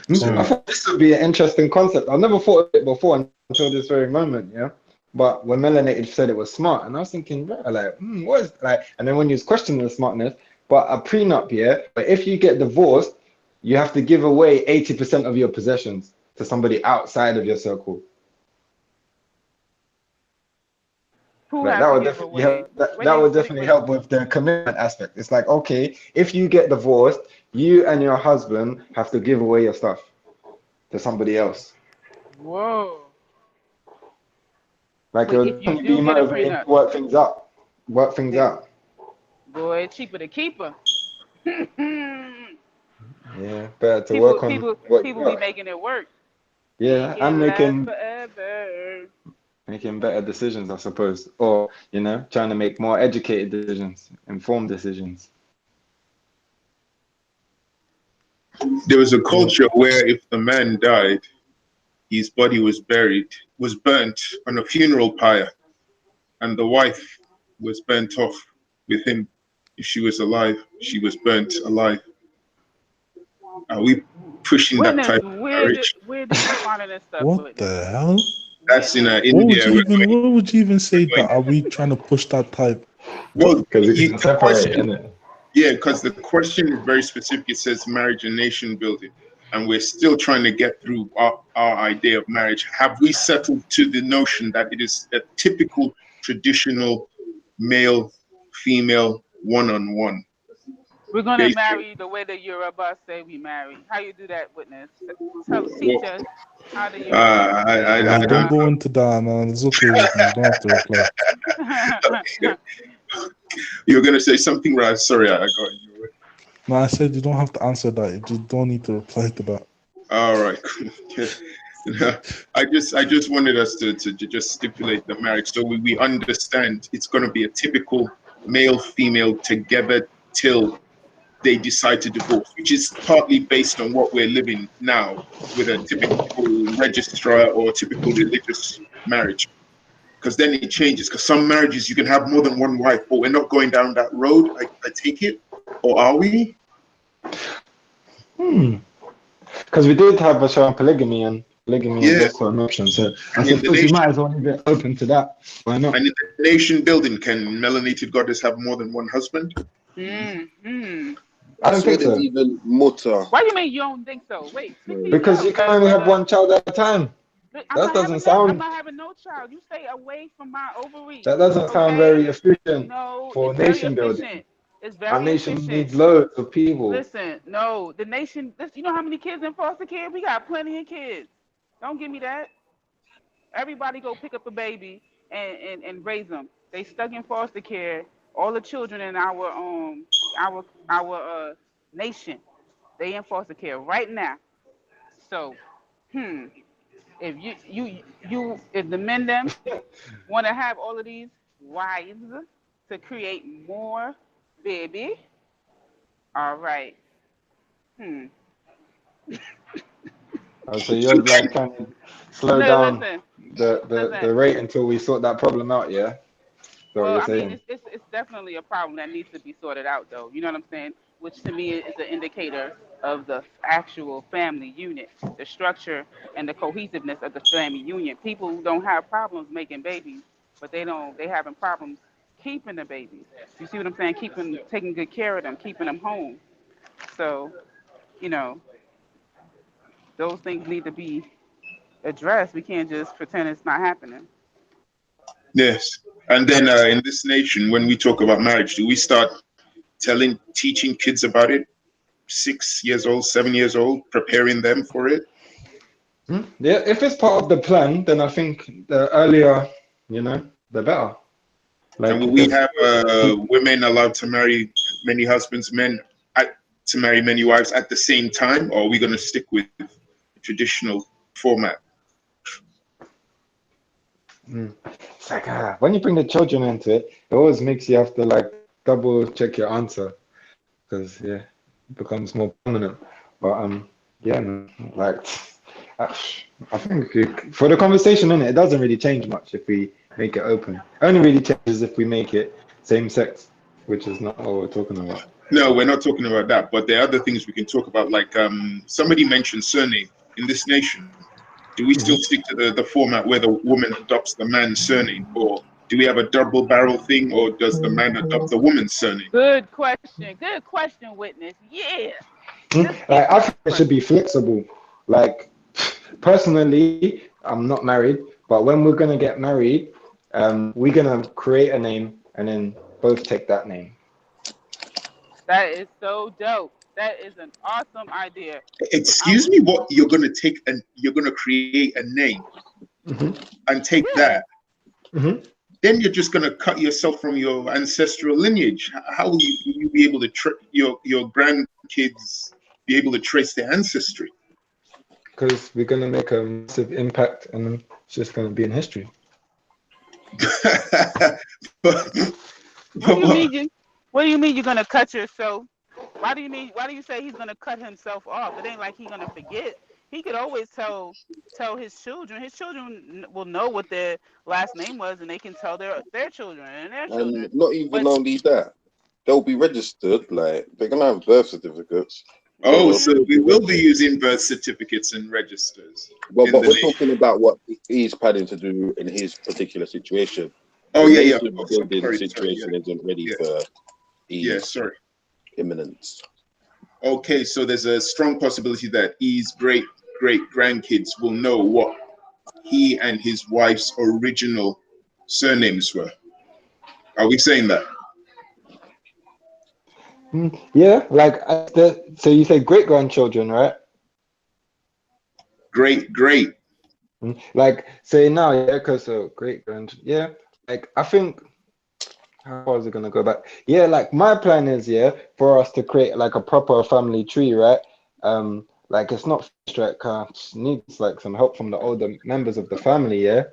Speaker 3: I
Speaker 5: So
Speaker 4: Sorry.
Speaker 3: thought this would be an interesting concept. I never thought of it before until this very moment, yeah. But when Melanated said it was smart, and I was thinking, bro, like, what is like? And then when you was questioning the smartness, but a prenup, yeah. But if you get divorced, you have to give away 80% of your possessions to somebody outside of your circle.
Speaker 2: Who
Speaker 3: Like
Speaker 2: has
Speaker 3: that
Speaker 2: to
Speaker 3: would
Speaker 2: give
Speaker 3: definitely
Speaker 2: away?
Speaker 3: help. That,
Speaker 2: Wait,
Speaker 3: that
Speaker 2: wait,
Speaker 3: would
Speaker 2: wait,
Speaker 3: definitely
Speaker 2: wait.
Speaker 3: help with the commitment aspect. It's like, okay, if you get divorced, you and your husband have to give away your stuff to somebody else.
Speaker 2: Whoa.
Speaker 3: Like it
Speaker 2: But
Speaker 3: would
Speaker 2: if you
Speaker 3: definitely be
Speaker 2: do get a
Speaker 3: motivating
Speaker 2: prenup,
Speaker 3: to work things up, work things
Speaker 2: they,
Speaker 3: out.
Speaker 2: boy, cheaper to keep her.
Speaker 3: Yeah, better to
Speaker 2: people,
Speaker 3: work on
Speaker 2: people,
Speaker 3: what you
Speaker 2: people be
Speaker 3: got.
Speaker 2: making it work. Make
Speaker 3: Yeah,
Speaker 2: it
Speaker 3: and
Speaker 2: last
Speaker 3: making
Speaker 2: forever.
Speaker 3: making better decisions, I suppose, or trying to make more educated decisions, informed decisions.
Speaker 5: there was a
Speaker 3: Yeah.
Speaker 5: culture where if the man died, his body was burnt on a funeral pyre, and the wife was burnt off with him. If she was alive, she was burnt alive. Are we pushing that
Speaker 2: Witness,
Speaker 5: type of marriage?
Speaker 2: where did you find this stuff,
Speaker 4: What
Speaker 2: witness?
Speaker 4: the hell?
Speaker 5: That's in
Speaker 2: Witness.
Speaker 5: India.
Speaker 4: What would you even say
Speaker 5: We're
Speaker 4: that? Are we trying to push that type?
Speaker 5: well,
Speaker 3: Because you can
Speaker 5: the
Speaker 3: separate,
Speaker 5: question,
Speaker 3: innit?
Speaker 5: yeah, because the question is very specific. It says marriage and nation building, and we're still trying to get through our idea of marriage. Have we settled to the notion that it is a typical traditional male female one-on-one?
Speaker 2: We're gonna
Speaker 5: Basically,
Speaker 2: marry the way the Yoruba say we marry. How you do that, witness? Teach
Speaker 5: well,
Speaker 2: us how the Yoruba say
Speaker 5: I
Speaker 4: Don't
Speaker 5: don't.
Speaker 4: go into that, man. It's okay with me. You don't have to reply.
Speaker 5: You're gonna say something, right? Sorry, I got in your way.
Speaker 4: No, I said you don't have to answer that. You just don't need to reply to that.
Speaker 5: All right. I just wanted us to just stipulate the marriage so we understand it's going to be a typical male female together till they decide to divorce, which is partly based on what we're living now with a typical registrar or typical religious marriage. Because then it changes. Because some marriages you can have more than one wife, but we're not going down that road. I take it, or are we?
Speaker 3: Because we did have a show on polygamy is
Speaker 5: Yeah.
Speaker 3: also an option. So I
Speaker 5: And in the
Speaker 3: suppose we
Speaker 5: nation,
Speaker 3: might as well leave it open to that. Why not?
Speaker 5: and in the nation building, can melanated goddess have more than one husband?
Speaker 2: mm-hmm.
Speaker 3: I
Speaker 1: I
Speaker 3: don't
Speaker 1: swear
Speaker 3: think
Speaker 1: there's
Speaker 3: so.
Speaker 1: even mutter.
Speaker 2: Why you mean you don't think so? Wait, speak for
Speaker 3: Because you
Speaker 2: yourself,
Speaker 3: can only have
Speaker 2: brother.
Speaker 3: one child at a time.
Speaker 2: I'm
Speaker 3: That
Speaker 2: not
Speaker 3: doesn't
Speaker 2: having that. I'm
Speaker 3: sound
Speaker 2: not having no child. You stay away from my ovaries,
Speaker 3: that doesn't sound
Speaker 2: okay?
Speaker 3: very efficient
Speaker 2: No,
Speaker 3: for
Speaker 2: it's very
Speaker 3: nation building.
Speaker 2: efficient. It's
Speaker 3: Our
Speaker 2: very
Speaker 3: nation
Speaker 2: efficient.
Speaker 3: needs loads of people.
Speaker 2: Listen, no, the nation. You know how many kids in foster care? We got plenty of kids. Don't give me that. Everybody go pick up a baby and raise them. They stuck in foster care. All the children in our nation, they in foster care right now. So, hmm, if if the men them want to have all of these wives to create more baby, all right. Hmm.
Speaker 3: So you're like trying to slow
Speaker 2: No,
Speaker 3: down
Speaker 2: listen,
Speaker 3: the
Speaker 2: listen.
Speaker 3: rate until we sort that problem out, yeah? So what
Speaker 2: Well,
Speaker 3: you're
Speaker 2: I mean,
Speaker 3: saying.
Speaker 2: it's definitely a problem that needs to be sorted out, though. You know what I'm saying? Which to me is an indicator of the actual family unit, the structure and the cohesiveness of the family union. People don't have problems making babies. but they having problems keeping the babies. You see what I'm saying? Taking good care of them, keeping them home. So, you know, those things need to be addressed. We can't just pretend it's not happening.
Speaker 5: Yes. And then in this nation, when we talk about marriage, do we start teaching kids about it? 6 years old, 7 years old, preparing them for it?
Speaker 3: Yeah, if it's part of the plan, then I think the earlier, the better.
Speaker 5: And
Speaker 3: Like,
Speaker 5: will we
Speaker 3: because
Speaker 5: have women allowed to marry many husbands, to marry many wives at the same time, or are we going to stick with the traditional format?
Speaker 3: it's like when you bring the children into it, it always makes you have to like double check your answer because it becomes more prominent. But yeah, man, like I I think for the conversation in it, it doesn't really change much if we make it open. It only really changes if we make it same sex, which is not what we're talking about.
Speaker 5: No, we're not talking about that. But there are other things we can talk about, like somebody mentioned surname in this nation. Do we still stick to the format where the woman adopts the man's surname, or do we have a double barrel thing, or does the man adopt the woman's surname?
Speaker 2: Good question. Good question, witness. Yeah. Let's get
Speaker 3: Like
Speaker 2: to
Speaker 3: I
Speaker 2: that
Speaker 3: think it should
Speaker 2: question.
Speaker 3: be flexible. Like personally, I'm not married, but when we're gonna get married, we're gonna create a name and then both take that name.
Speaker 2: That is so dope. That is an awesome idea. I'm
Speaker 5: Excuse me, what you're gonna take and you're gonna create a name
Speaker 3: Hmm
Speaker 5: and take
Speaker 2: yeah.
Speaker 5: that,
Speaker 3: hmm
Speaker 5: then you're just gonna cut yourself from your ancestral lineage. How will you be able to your grandkids be able to trace their ancestry?
Speaker 3: Because we're gonna make a massive impact, and then it's just gonna be in history.
Speaker 5: but,
Speaker 2: What do you
Speaker 5: what?
Speaker 2: mean you're gonna cut yourself? Why do you say he's gonna cut himself off? It ain't like he's gonna forget. He could always tell his children. His children will know what their last name was, and they can tell their children and their
Speaker 1: And
Speaker 2: children.
Speaker 1: not even
Speaker 2: But
Speaker 1: only that, they'll be registered. Like they're gonna have birth certificates, so
Speaker 5: Oh,
Speaker 1: they'll
Speaker 5: so
Speaker 1: be
Speaker 5: we will be
Speaker 1: registered.
Speaker 5: using birth certificates and registers
Speaker 1: Well,
Speaker 5: in
Speaker 1: but
Speaker 5: the
Speaker 1: we're
Speaker 5: nation.
Speaker 1: talking about what he's planning to do in his particular situation.
Speaker 5: Oh
Speaker 1: The
Speaker 5: yeah, yeah.
Speaker 1: nation
Speaker 5: Oh,
Speaker 1: building
Speaker 5: sorry, yeah,
Speaker 1: situation isn't ready
Speaker 5: yeah,
Speaker 1: for
Speaker 5: yeah.
Speaker 1: his
Speaker 5: Sorry.
Speaker 1: imminence.
Speaker 5: Okay, so there's a strong possibility that his great grandkids will know what he and his wife's original surnames were. Are we saying that?
Speaker 3: Yeah, like so you say great grandchildren, right?
Speaker 5: Great.
Speaker 3: Like say now, yeah, because so great grand, yeah. Like I think how far is it gonna go back? Yeah, like my plan is for us to create like a proper family tree, right? Like it's not straight, needs like some help from the older members of the family, yeah.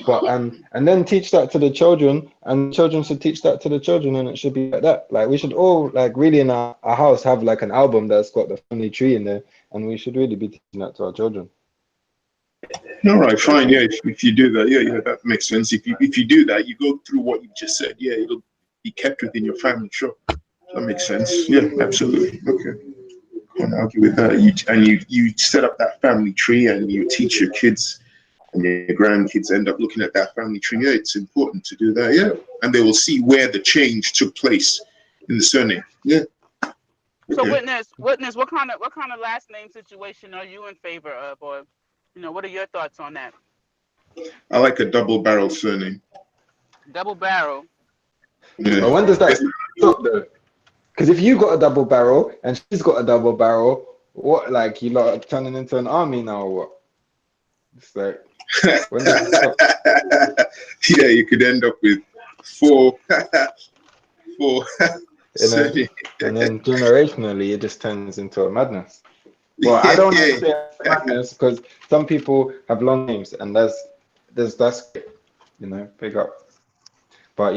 Speaker 3: But and then teach that to the children, and children should teach that to the children, and it should be like that. Like we should all like really in our house have like an album that's got the family tree in there, and we should really be teaching that to our children.
Speaker 5: All right, fine. Yeah, if you do that, yeah, that makes sense. If you do that, you go through what you just said. Yeah, it'll be kept within your family. Sure, that makes sense. Yeah, absolutely. Okay. Can't argue with that. You set up that family tree and you teach your kids and your grandkids end up looking at that family tree. Yeah, it's important to do that. Yeah, and they will see where the change took place in the surname. Yeah.
Speaker 2: so
Speaker 5: Okay.
Speaker 2: witness, what kind of last name situation are you in favor of, or what are your thoughts on that?
Speaker 5: I like a double barrel surname.
Speaker 2: Double barrel.
Speaker 5: Yeah.
Speaker 3: But when does that
Speaker 5: Yes.
Speaker 3: stop though? Because if you got a double barrel and she's got a double barrel, what like you lot are turning into an army now or what? It's like when does it stop?
Speaker 5: Yeah, you could end up with four, four
Speaker 3: And
Speaker 5: surname.
Speaker 3: then generationally it just turns into a madness. Well, I
Speaker 5: Yeah,
Speaker 3: don't want
Speaker 5: yeah.
Speaker 3: to say madness because some people have long names and that's great, big up. But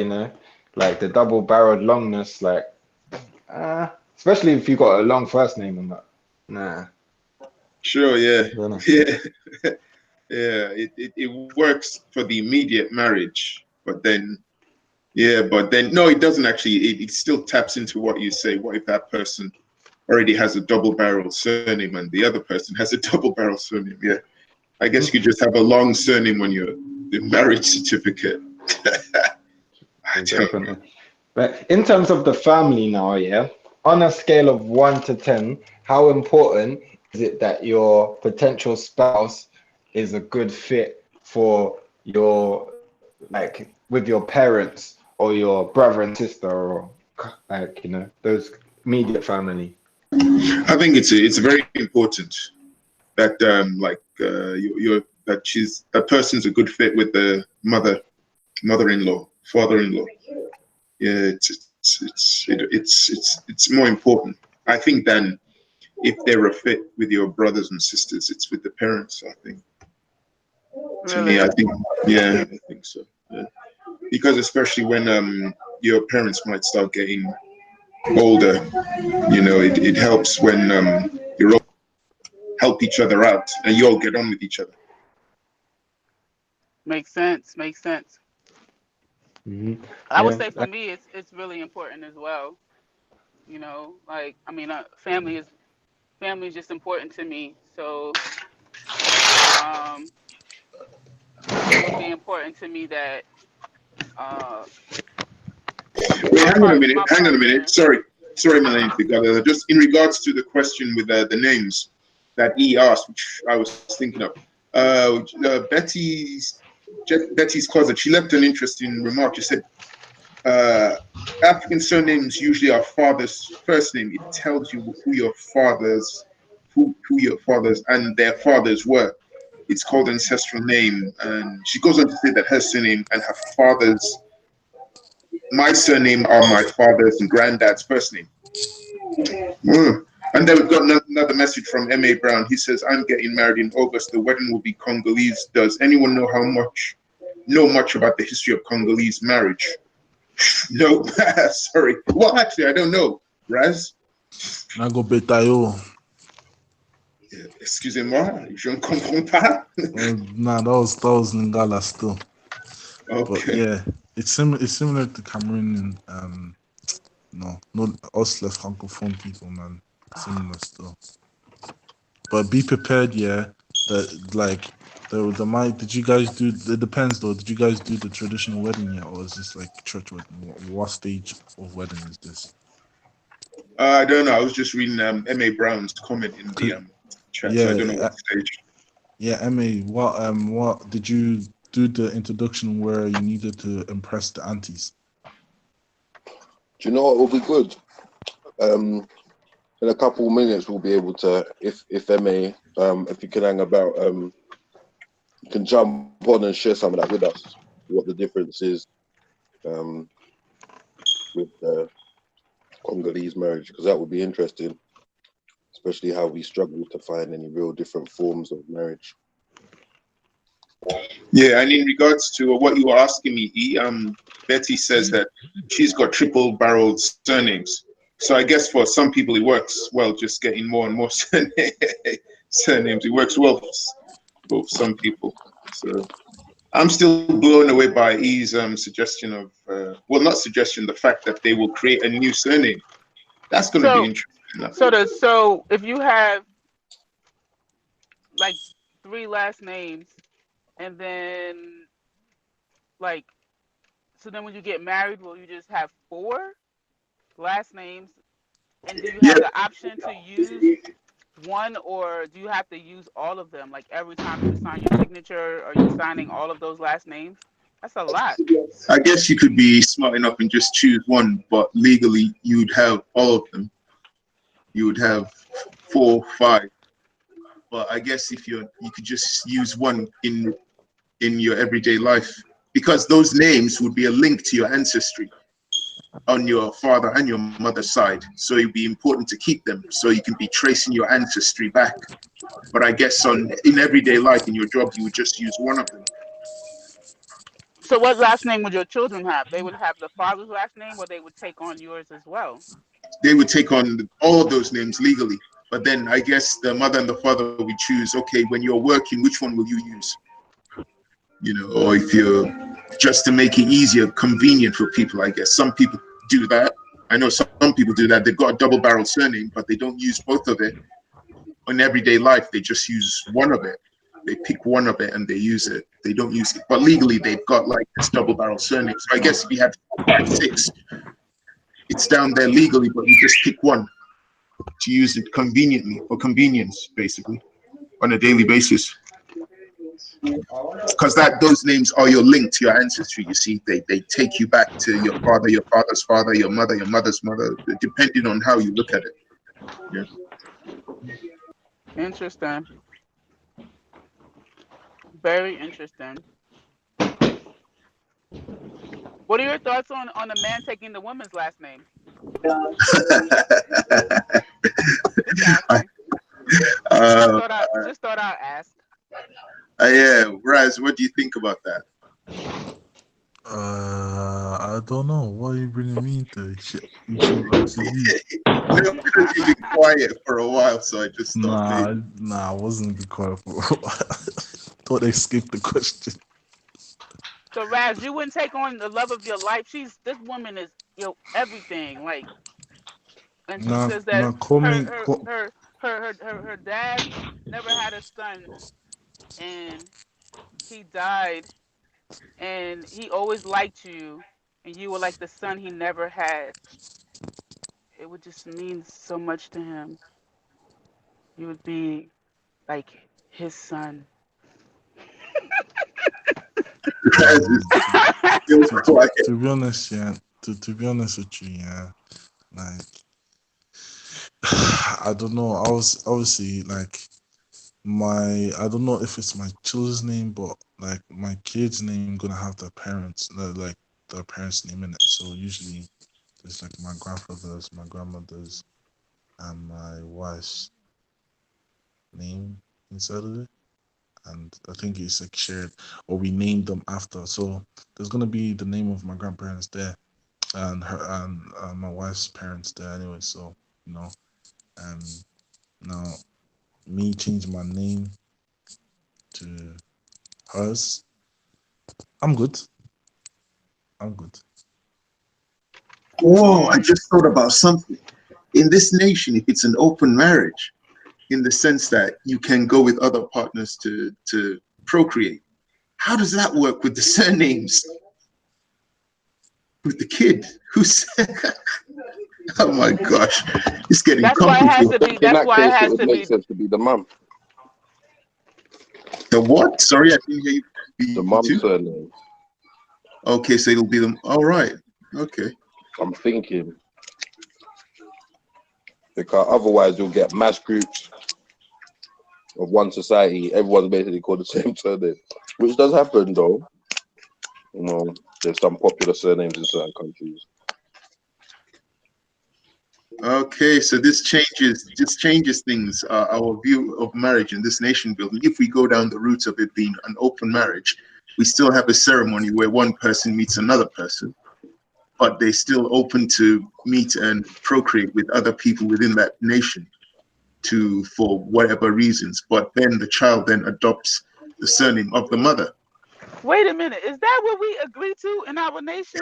Speaker 3: like the double barreled longness, like especially if you got a long first name and that. Nah,
Speaker 5: Sure, yeah.
Speaker 3: I don't know.
Speaker 5: Yeah. Yeah, it works for the immediate marriage, but then, yeah, but then, no, it doesn't actually. It still taps into what you say. What if that person already has a double barrel surname and the other person has a double barrel surname? Yeah, I guess you could just have a long surname on your marriage certificate. I tell you.
Speaker 3: Definitely. But in terms of the family now, yeah, on a scale of 1 to 10, how important is it that your potential spouse is a good fit for your, like, with your parents or your brother and sister or like, those immediate family?
Speaker 5: I think it's very important that that person's a good fit with the mother-in-law, father-in-law. Yeah, it's more important, I think, than if they're a fit with your brothers and sisters. It's with the parents, I think. To me,
Speaker 2: Really?
Speaker 5: I think, yeah, I think so. Yeah. Because especially when your parents might start getting older, it helps when you all help each other out and you all get on with each other.
Speaker 2: Makes sense. Makes sense.
Speaker 3: Hmm.
Speaker 2: I would
Speaker 3: Yeah,
Speaker 2: say for me, it's really important as well. Like I mean, family is just important to me. So um, it would be important to me that uh,
Speaker 5: Wait,
Speaker 2: my
Speaker 5: hang on a minute.
Speaker 2: partner.
Speaker 5: Sorry, Melanie. Just in regards to the question with the names that he asked, which I was thinking of. Betty's cousin, she left an interesting remark. She said, uh, African surnames usually are father's first name. It tells you who your fathers and their fathers were. It's called ancestral name. And she goes on to say that her surname and my surname are my father's and granddad's first name. Mm. And then we've got another message from M.A. Brown. He says, I'm getting married in August. The wedding will be Congolese. Does anyone know much about the history of Congolese marriage? No, sorry. Well, actually, I don't know. Raz?
Speaker 4: Nago Betayo.
Speaker 5: Excusez-moi, je ne comprends pas.
Speaker 4: Nah, that was Lingala still. But
Speaker 5: Okay.
Speaker 4: yeah, it's similar to Cameroon and no us less francophone people, man. Similar still. But be prepared, yeah. That like the might. Did you guys do? It depends though. Did you guys do the traditional wedding yet, or is this like church wedding? What stage of wedding is this?
Speaker 5: I don't know. I was just reading M.A. Brown's comment in the
Speaker 4: 'Cause-
Speaker 5: chat, so I don't know
Speaker 4: Yeah,
Speaker 5: what stage.
Speaker 4: yeah. Ma, what did you do the introduction where you needed to impress the aunties?
Speaker 1: Do you know what will be good? In a couple of minutes, we'll be able to, if MA, if you can hang about, you can jump on and share some of that with us. What the difference is with the Congolese marriage, because that would be interesting, especially how we struggle to find any real different forms of marriage.
Speaker 5: Yeah, and in regards to what you were asking me, Betty says that she's got triple-barreled surnames. So I guess for some people it works well, just getting more and more surnames. It works well for some people. So I'm still blown away by E's suggestion of, well, not suggestion, the fact that they will create a new surname. That's going to be
Speaker 2: So
Speaker 5: interesting.
Speaker 2: so if you have like three last names, and then like so then when you get married, will you just have four last names? And do you
Speaker 5: Yeah,
Speaker 2: have the option to use one, or do you have to use all of them? Like every time you sign your signature, are you signing all of those last names? That's a lot.
Speaker 5: I guess you could be smart enough and just choose one, but legally you would have all of them. You would have 4, 5. But I guess if you could just use one in your everyday life, because those names would be a link to your ancestry on your father and your mother's side. So it'd be important to keep them so you can be tracing your ancestry back. But I guess in everyday life, in your job, you would just use one of them.
Speaker 2: So what last name would your children have? They would have the father's last name, or they would take on yours as well?
Speaker 5: They would take on all of those names legally. But then I guess the mother and the father would choose, okay, when you're working, which one will you use? Or if you're just to make it easier, convenient for people, I guess. Some people do that. I know some people do that. They've got a double barrel surname, but they don't use both of it. In everyday life, they just use one of it. They pick one of it and they use it. They don't use it. But legally, they've got like this double barrel surname. So I guess if you had 4, 5, 6, it's down there legally, but you just pick one to use it conveniently, for convenience, basically, on a daily basis. Because those names are your link to your ancestry. You see, they take you back to your father, your father's father, your mother, your mother's mother, depending on how you look at it. Yeah.
Speaker 2: Interesting. Very interesting. What are your thoughts on a man taking the woman's last name? Just asking. Just thought I'd ask.
Speaker 5: Yeah, Raz, what do you think about that?
Speaker 4: I don't know. Why are you bringing me into shit? You should answer you.
Speaker 5: No, because you've been quiet for a while, so I just thought
Speaker 4: Nah, I wasn't be quiet for a while. Thought they skipped the question.
Speaker 2: So Raz, you wouldn't take on the love of your life. This woman is everything. Like, and she says that her dad never had a son, and he died, and he always liked you, and you were like the son he never had. It would just mean so much to him. You would be like his son.
Speaker 4: To be honest, yeah. To be honest with you, yeah. Like, I don't know. I was obviously like I don't know if it's my children's name, but like my kid's name gonna have their parents' name in it. So usually it's like my grandfather's, my grandmother's, and my wife's name inside of it. And I think it's like shared, or we named them after. So there's gonna be the name of my grandparents there, and my wife's parents there anyway. So now me changing my name to hers, I'm good.
Speaker 5: Whoa, I just thought about something. In this nation, if it's an open marriage, in the sense that you can go with other partners to procreate, how does that work with the surnames? With the kid? Oh my gosh, it's getting
Speaker 2: That's why it has to
Speaker 5: complicated.
Speaker 2: be. That's why it has
Speaker 1: It
Speaker 2: to
Speaker 1: would make
Speaker 2: be.
Speaker 1: sense to be the mum.
Speaker 5: The what? Sorry, I didn't hear you.
Speaker 1: The mum's surname.
Speaker 5: Okay, so it'll be them. All right. Okay.
Speaker 1: I'm thinking. Because otherwise you'll get mass groups of one society. Everyone's basically called the same surname. Which does happen though. There's some popular surnames in certain countries.
Speaker 5: Okay, so this changes things, our view of marriage in this nation building. If we go down the route of it being an open marriage, we still have a ceremony where one person meets another person, but they're still open to meet and procreate with other people within that nation for whatever reasons. But then the child then adopts the surname of the mother.
Speaker 2: Wait a minute. Is that what we agree to in our nation?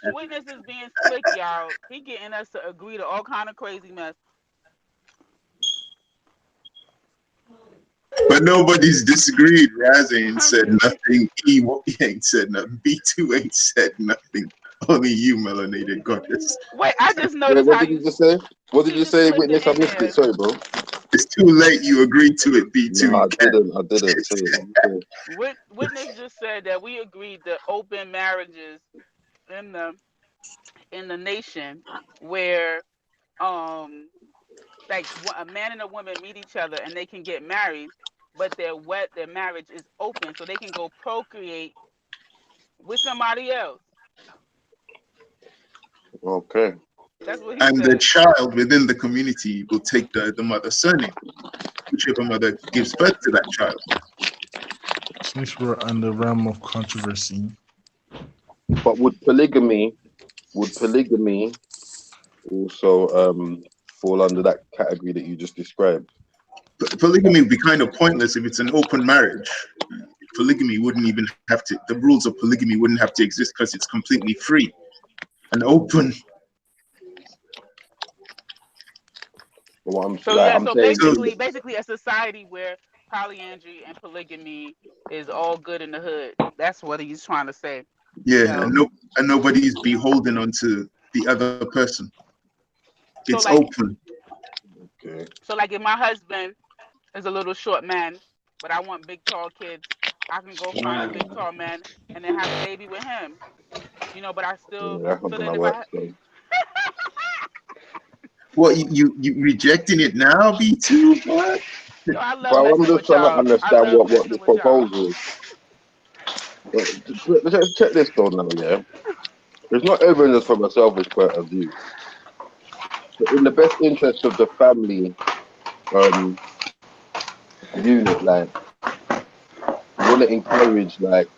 Speaker 2: Witnesses being slick, y'all. He getting us to agree to all kind of crazy mess.
Speaker 5: But nobody's disagreed. Raz ain't said nothing. E ain't said nothing. B2 ain't said nothing. Only you, melanated goddess.
Speaker 2: Wait, I just noticed
Speaker 1: what did you just say? What did you say, Witness? I missed it. Sorry, bro.
Speaker 5: It's too late. You agreed to it, B2.
Speaker 1: No, I didn't say it.
Speaker 2: Witness just said that we agreed to open marriages in the nation where like a man and a woman meet each other and they can get married, but their marriage is open so they can go procreate with somebody else.
Speaker 1: Okay.
Speaker 2: That's what he
Speaker 5: and
Speaker 2: said.
Speaker 5: The child within the community will take the mother's surname, whichever mother gives birth to that child.
Speaker 4: Since we're on the realm of controversy.
Speaker 1: But would polygamy also fall under that category that you just described?
Speaker 5: Polygamy would be kind of pointless if it's an open marriage. Polygamy wouldn't even have to, the rules of polygamy wouldn't have to exist because it's completely free and open.
Speaker 1: But what I'm
Speaker 2: So
Speaker 1: like,
Speaker 2: yeah,
Speaker 1: I'm
Speaker 2: so
Speaker 1: saying,
Speaker 2: basically a society where polyandry and polygamy is all good in the hood. That's what he's trying to say. You
Speaker 5: Yeah,
Speaker 2: know.
Speaker 5: and nobody's beholden onto the other person.
Speaker 2: So
Speaker 5: It's
Speaker 2: like
Speaker 5: open.
Speaker 1: okay,
Speaker 2: if my husband is a little short man, but I want big tall kids, I can go find a big tall man and then have a baby with him. But I
Speaker 1: yeah,
Speaker 2: still.
Speaker 1: that's not
Speaker 2: So then
Speaker 1: gonna
Speaker 2: if
Speaker 1: work.
Speaker 2: I.
Speaker 1: So.
Speaker 5: What you rejecting it now, B2? What?
Speaker 2: Yo, I love
Speaker 1: Well, I'm
Speaker 2: messing
Speaker 1: just
Speaker 2: with
Speaker 1: trying to
Speaker 2: y'all. I
Speaker 1: understand
Speaker 2: love
Speaker 1: what
Speaker 2: messing
Speaker 1: the
Speaker 2: with y'all.
Speaker 1: proposal is. Let's check this though now, yeah. It's not even just from a selfish point of view. But in the best interest of the family unit, like you want to encourage, like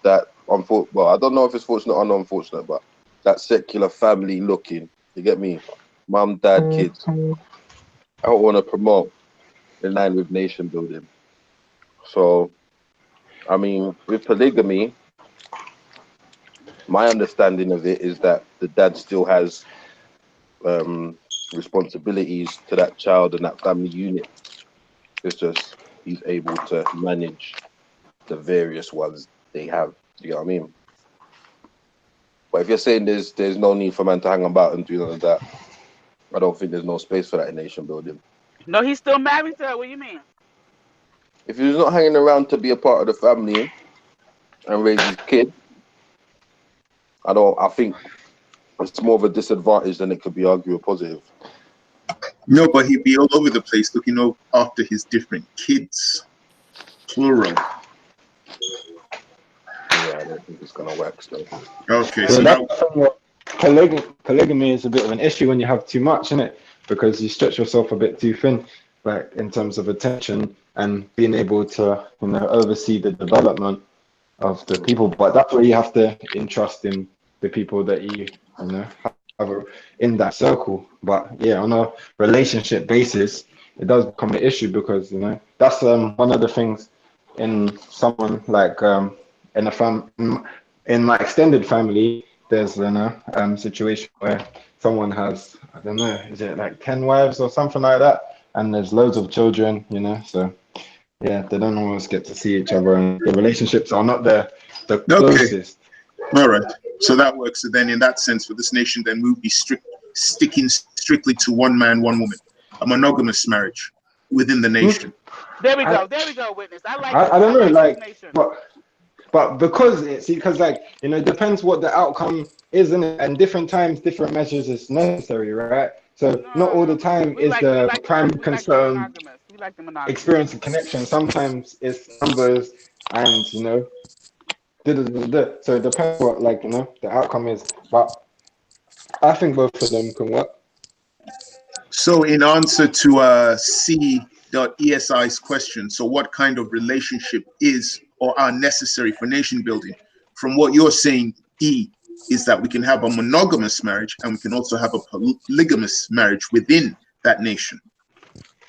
Speaker 1: that. Well, I don't know if it's fortunate or unfortunate, but that secular family looking. You get me? Mum, dad, kids. I don't want to promote in line with nation building. So, I mean, with polygamy, my understanding of it is that the dad still has responsibilities to that child and that family unit. It's just he's able to manage the various ones they have. You know what I mean? But if you're saying there's no need for man to hang about and do none of that, I don't think there's no space for that in nation building.
Speaker 2: No, he's still married to her. What do you mean?
Speaker 1: If he's not hanging around to be a part of the family and raise his kid, I think it's more of a disadvantage than it could be argued a positive.
Speaker 5: No, but he'd be all over the place looking after his different kids, plural.
Speaker 1: Yeah, I don't think it's gonna work still.
Speaker 5: Okay,
Speaker 3: So
Speaker 5: so
Speaker 3: that's
Speaker 5: now
Speaker 3: the thing with polygamy is a bit of an issue when you have too much in it, because you stretch yourself a bit too thin, like in terms of attention and being able to, oversee the development of the people. But that's where you have to entrust in the people that have in that circle. But yeah, on a relationship basis, it does become an issue because that's one of the things in someone like in a in my extended family. There's situation where someone has, I don't know, is it like 10 wives or something like that, and there's loads of children, so yeah, they don't always get to see each other, and the relationships are not the
Speaker 5: okay,
Speaker 3: closest.
Speaker 5: all right. So that works. So then, in that sense, for this nation, then we'll be sticking strictly to one man, one woman, a monogamous marriage within the nation.
Speaker 2: There we
Speaker 3: I,
Speaker 2: go. There we go, witness. I like
Speaker 3: I
Speaker 2: this.
Speaker 3: don't
Speaker 2: I
Speaker 3: know,
Speaker 2: like this
Speaker 3: like,
Speaker 2: nation.
Speaker 3: but because like it depends what the outcome is, and different times, different measures is necessary, right? So not all the
Speaker 2: No.
Speaker 3: time
Speaker 2: We
Speaker 3: is
Speaker 2: like we
Speaker 3: the
Speaker 2: like
Speaker 3: prime
Speaker 2: we like the
Speaker 3: concern
Speaker 2: monogamous. We like the monogamous.
Speaker 3: experience and connection. Sometimes it's numbers and so it depends what the outcome is. But I think both of them can work.
Speaker 5: So, in answer to C.ESI's question, so what kind of relationship is or are necessary for nation building? From what you're saying, E, is that we can have a monogamous marriage and we can also have a polygamous marriage within that nation.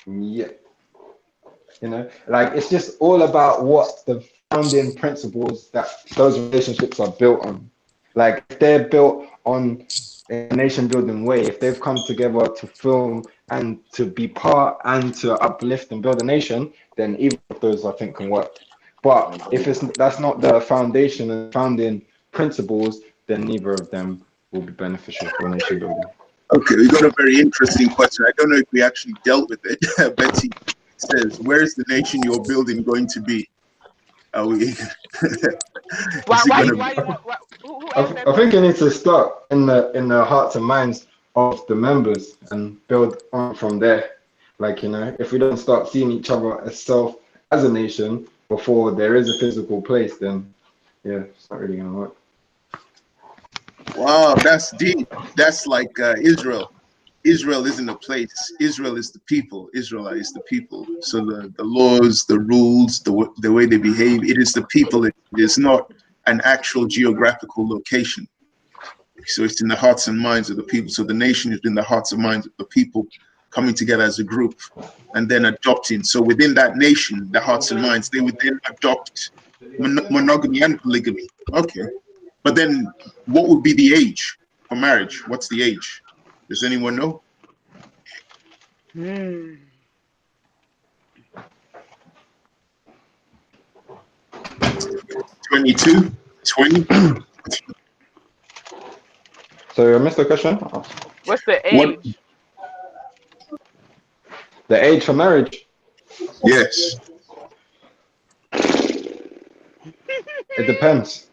Speaker 3: Yeah. Like it's just all about what the founding principles that those relationships are built on. Like if they're built on a nation building way, if they've come together to film and to be part and to uplift and build a nation, then either of those I think can work. But if that's not the foundation and founding principles, then neither of them will be beneficial for nation building.
Speaker 5: Okay, we got a very interesting question. I don't know if we actually dealt with it. Betty says, where is the nation you're building going to be? Are we, is
Speaker 2: Why
Speaker 5: it
Speaker 2: why
Speaker 5: going
Speaker 2: you
Speaker 5: to
Speaker 2: why
Speaker 5: be?
Speaker 2: you want who
Speaker 3: I,
Speaker 2: asked that
Speaker 3: I think it
Speaker 2: question?
Speaker 3: needs to start in the hearts and minds of the members and build on from there. Like, if we don't start seeing each other as self as a nation before there is a physical place, then yeah, it's not really gonna work.
Speaker 5: Wow, that's deep. That's like Israel. Israel isn't a place. Israel is the people. Israel is the people. So the laws, the rules, the way they behave, it is the people. It is not an actual geographical location. So it's in the hearts and minds of the people. So the nation is in the hearts and minds of the people coming together as a group and then adopting. So within that nation, the hearts and minds, they would then adopt monogamy and polygamy. Okay. But then what would be the age for marriage? What's the age? Does anyone know?
Speaker 2: Hmm.
Speaker 5: 22, 20.
Speaker 3: So I missed the question.
Speaker 2: What's the
Speaker 5: What?
Speaker 2: age?
Speaker 3: The age for marriage.
Speaker 5: Yes.
Speaker 3: It depends.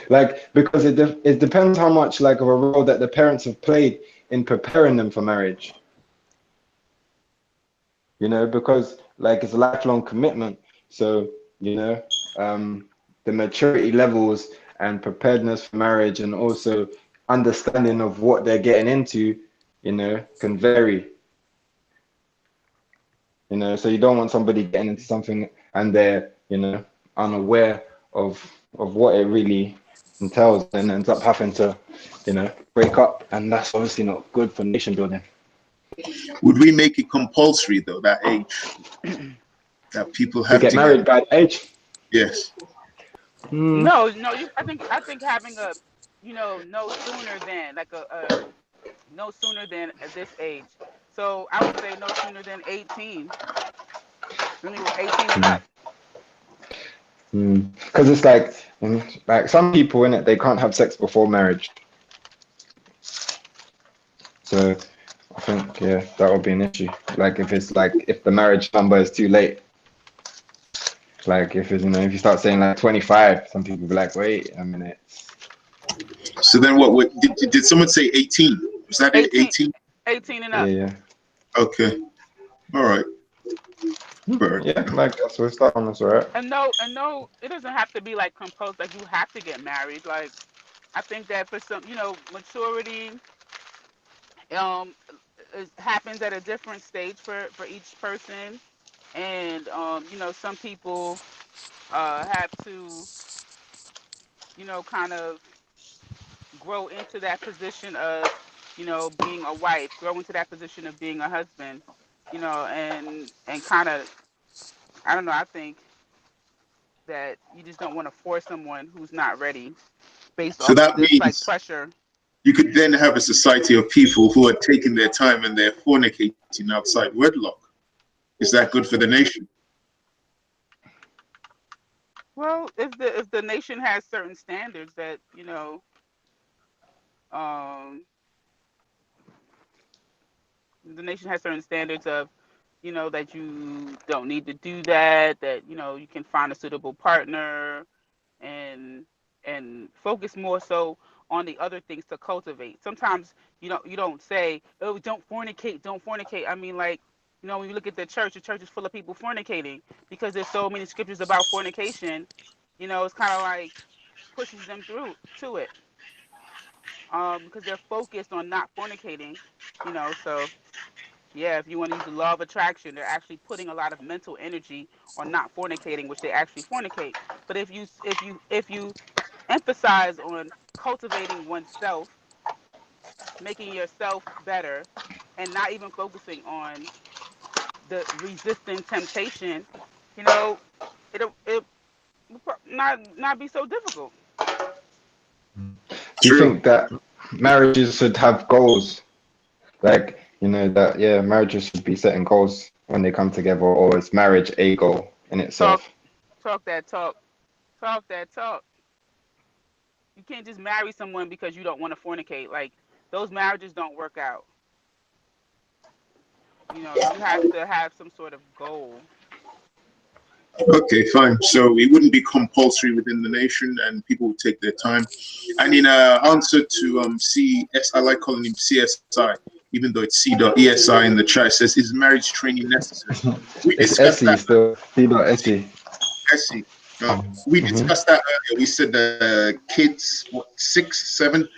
Speaker 3: Like because it depends how much like of a role that the parents have played in preparing them for marriage. You know, because like it's a lifelong commitment. So, you know, the maturity levels and preparedness for marriage and also understanding of what they're getting into, you know, can vary. You know, so you don't want somebody getting into something and they're, you know, unaware of what it really entails and ends up having to, you know, break up. And that's obviously not good for nation building.
Speaker 5: Would we make it compulsory though, that age that people
Speaker 3: To
Speaker 5: have
Speaker 3: get
Speaker 5: to get?
Speaker 3: married by age.
Speaker 5: Yes.
Speaker 3: Hmm.
Speaker 2: No, no. I think having a, no sooner than like a no sooner than at this age. So I would say no sooner than 18. Really, 18 and up.
Speaker 3: Because it's like some people in it, they can't have sex before marriage. So I think, yeah, that would be an issue. Like if it's like if the marriage number is too late, like if it's, you know, if you start saying like 25, some people be like, wait a minute.
Speaker 5: So then what did someone say 18? Was that it?
Speaker 2: 18,
Speaker 5: 18?
Speaker 2: 18 and
Speaker 3: Yeah,
Speaker 2: up.
Speaker 3: yeah.
Speaker 5: Okay. All right. Bird.
Speaker 3: Yeah, like that's where we start on this, all right?
Speaker 2: And no, it doesn't have to be like composed. Like you have to get married. Like I think that for some, maturity, um, happens at a different stage for each person, and some people have to, kind of grow into that position of, being a wife, grow into that position of being a husband, and kind of, I don't know. I think that you just don't want to force someone who's not ready based
Speaker 5: So
Speaker 2: off of
Speaker 5: that
Speaker 2: this like
Speaker 5: means
Speaker 2: pressure.
Speaker 5: you could then have a society of people who are taking their time and they're fornicating outside wedlock. Is that good for the nation?
Speaker 2: Well, if the nation has certain standards that um, the nation has certain standards of, that you don't need to do that, that you can find a suitable partner, and focus more so on the other things to cultivate. Sometimes you don't say, oh, don't fornicate. I mean, like, when you look at the church is full of people fornicating because there's so many scriptures about fornication. It's kind of like pushes them through to it, because they're focused on not fornicating. So yeah, if you want to use the law of attraction, they're actually putting a lot of mental energy on not fornicating, which they actually fornicate. But if you emphasize on cultivating oneself, making yourself better, and not even focusing on the resisting temptation, you know, it will not be so difficult.
Speaker 3: Do you
Speaker 5: True.
Speaker 3: think that marriages should have goals? Like, you know, that, yeah, marriages should be setting goals when they come together, or is marriage a goal in
Speaker 2: Talk,
Speaker 3: itself?
Speaker 2: talk that talk, talk that talk. You can't just marry someone because you don't want to fornicate. Like those marriages don't work out. You have to have some sort of goal.
Speaker 5: Okay, fine. So it wouldn't be compulsory within the nation, and people would take their time. And in answer to CS, I like calling him CSI, even though it's C.ESI in the chat. It says, "Is marriage training necessary?" We
Speaker 3: It's
Speaker 5: discussed
Speaker 3: SE
Speaker 5: that.
Speaker 3: still, C.SE.
Speaker 5: Essie. We discussed that earlier. We said kids, what, 6, 7,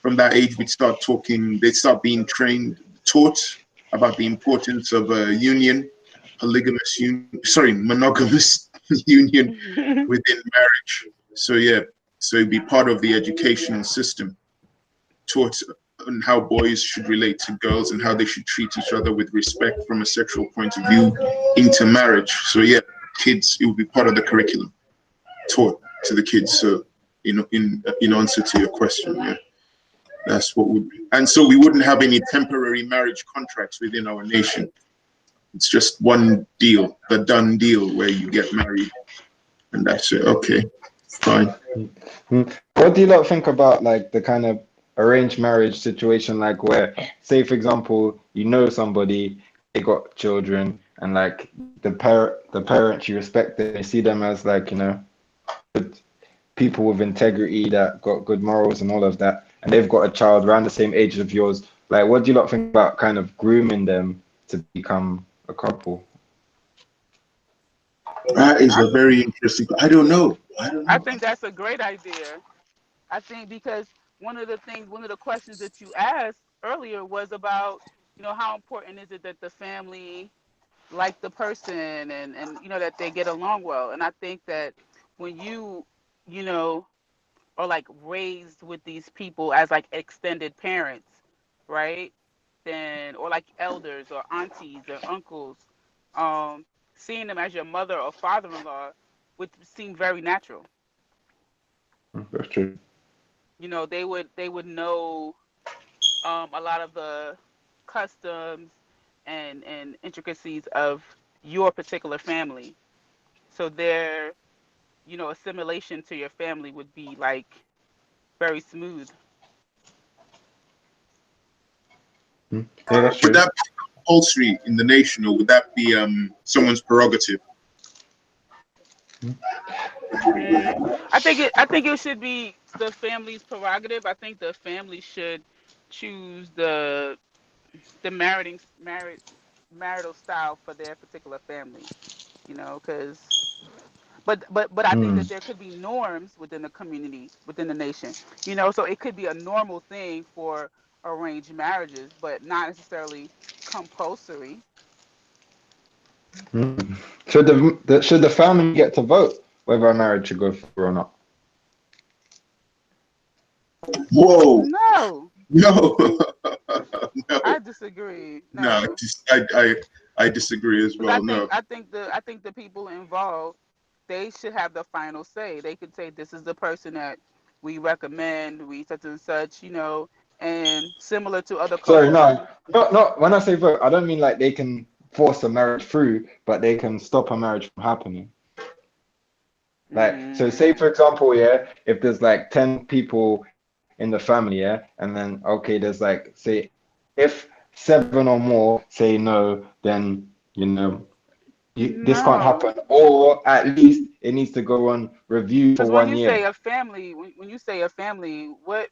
Speaker 5: from that age, we'd start talking. They start being trained, taught about the importance of a union, monogamous union within marriage. So yeah, so it'd be part of the educational system, taught on how boys should relate to girls and how they should treat each other with respect from a sexual point of view into marriage. So yeah, kids, it would be part of the curriculum, taught to the kids. So in answer to your question, yeah, that's what would be. And so we wouldn't have any temporary marriage contracts within our nation. It's just one deal, the done deal where you get married and that's it. Okay, fine.
Speaker 3: What do you lot think about like the kind of arranged marriage situation, like where, say for example, you know somebody, they got children, and like the parents you respect them, you see them as like, you know, good people with integrity that got good morals and all of that, and they've got a child around the same age of yours. Like, what do you lot think about kind of grooming them to become a couple?
Speaker 5: That is
Speaker 2: I
Speaker 5: a very interesting. I don't know. I don't
Speaker 2: I
Speaker 5: know.
Speaker 2: think that's a great idea. I think because one of the questions that you asked earlier was about, how important is it that the family like the person and that they get along well. And I think that when you know, are like raised with these people as like extended parents, right? Then or like elders or aunties or uncles, um, seeing them as your mother or father-in-law would seem very natural.
Speaker 3: That's true.
Speaker 2: They would know a lot of the customs and intricacies of your particular family. So their, assimilation to your family would be like very smooth.
Speaker 3: Yeah, that's
Speaker 5: Would
Speaker 3: true.
Speaker 5: that be compulsory in the nation, or would that be someone's prerogative?
Speaker 2: I think it should be the family's prerogative. I think the family should choose the marital style for their particular family. Because but I think that
Speaker 3: Mm.
Speaker 2: there could be norms within the community, within the nation. So it could be a normal thing for arranged marriages, but not necessarily compulsory.
Speaker 3: Mm. Should the family get to vote whether a marriage should go through or not?
Speaker 5: Whoa,
Speaker 2: No,
Speaker 5: no,
Speaker 2: I
Speaker 5: no,
Speaker 2: disagree.
Speaker 5: no.
Speaker 2: No,
Speaker 5: I disagree as
Speaker 2: because I
Speaker 5: well.
Speaker 2: think
Speaker 5: No.
Speaker 2: I think the I think the people involved, they should have the final say. They could say this is the person that we recommend, we such and such, and similar to other
Speaker 3: Sorry,
Speaker 2: cultures.
Speaker 3: no, not when I say vote, I don't mean like they can force a marriage through, but they can stop a marriage from happening. Like, so
Speaker 2: Mm,
Speaker 3: say for example, yeah, if there's like 10 people in the family, yeah, and then okay, there's like say if seven or more say no, then this can't
Speaker 2: no.
Speaker 3: happen, or at least it needs to go on review for
Speaker 2: Because when
Speaker 3: one
Speaker 2: you say
Speaker 3: year.
Speaker 2: a family, when you say a family, what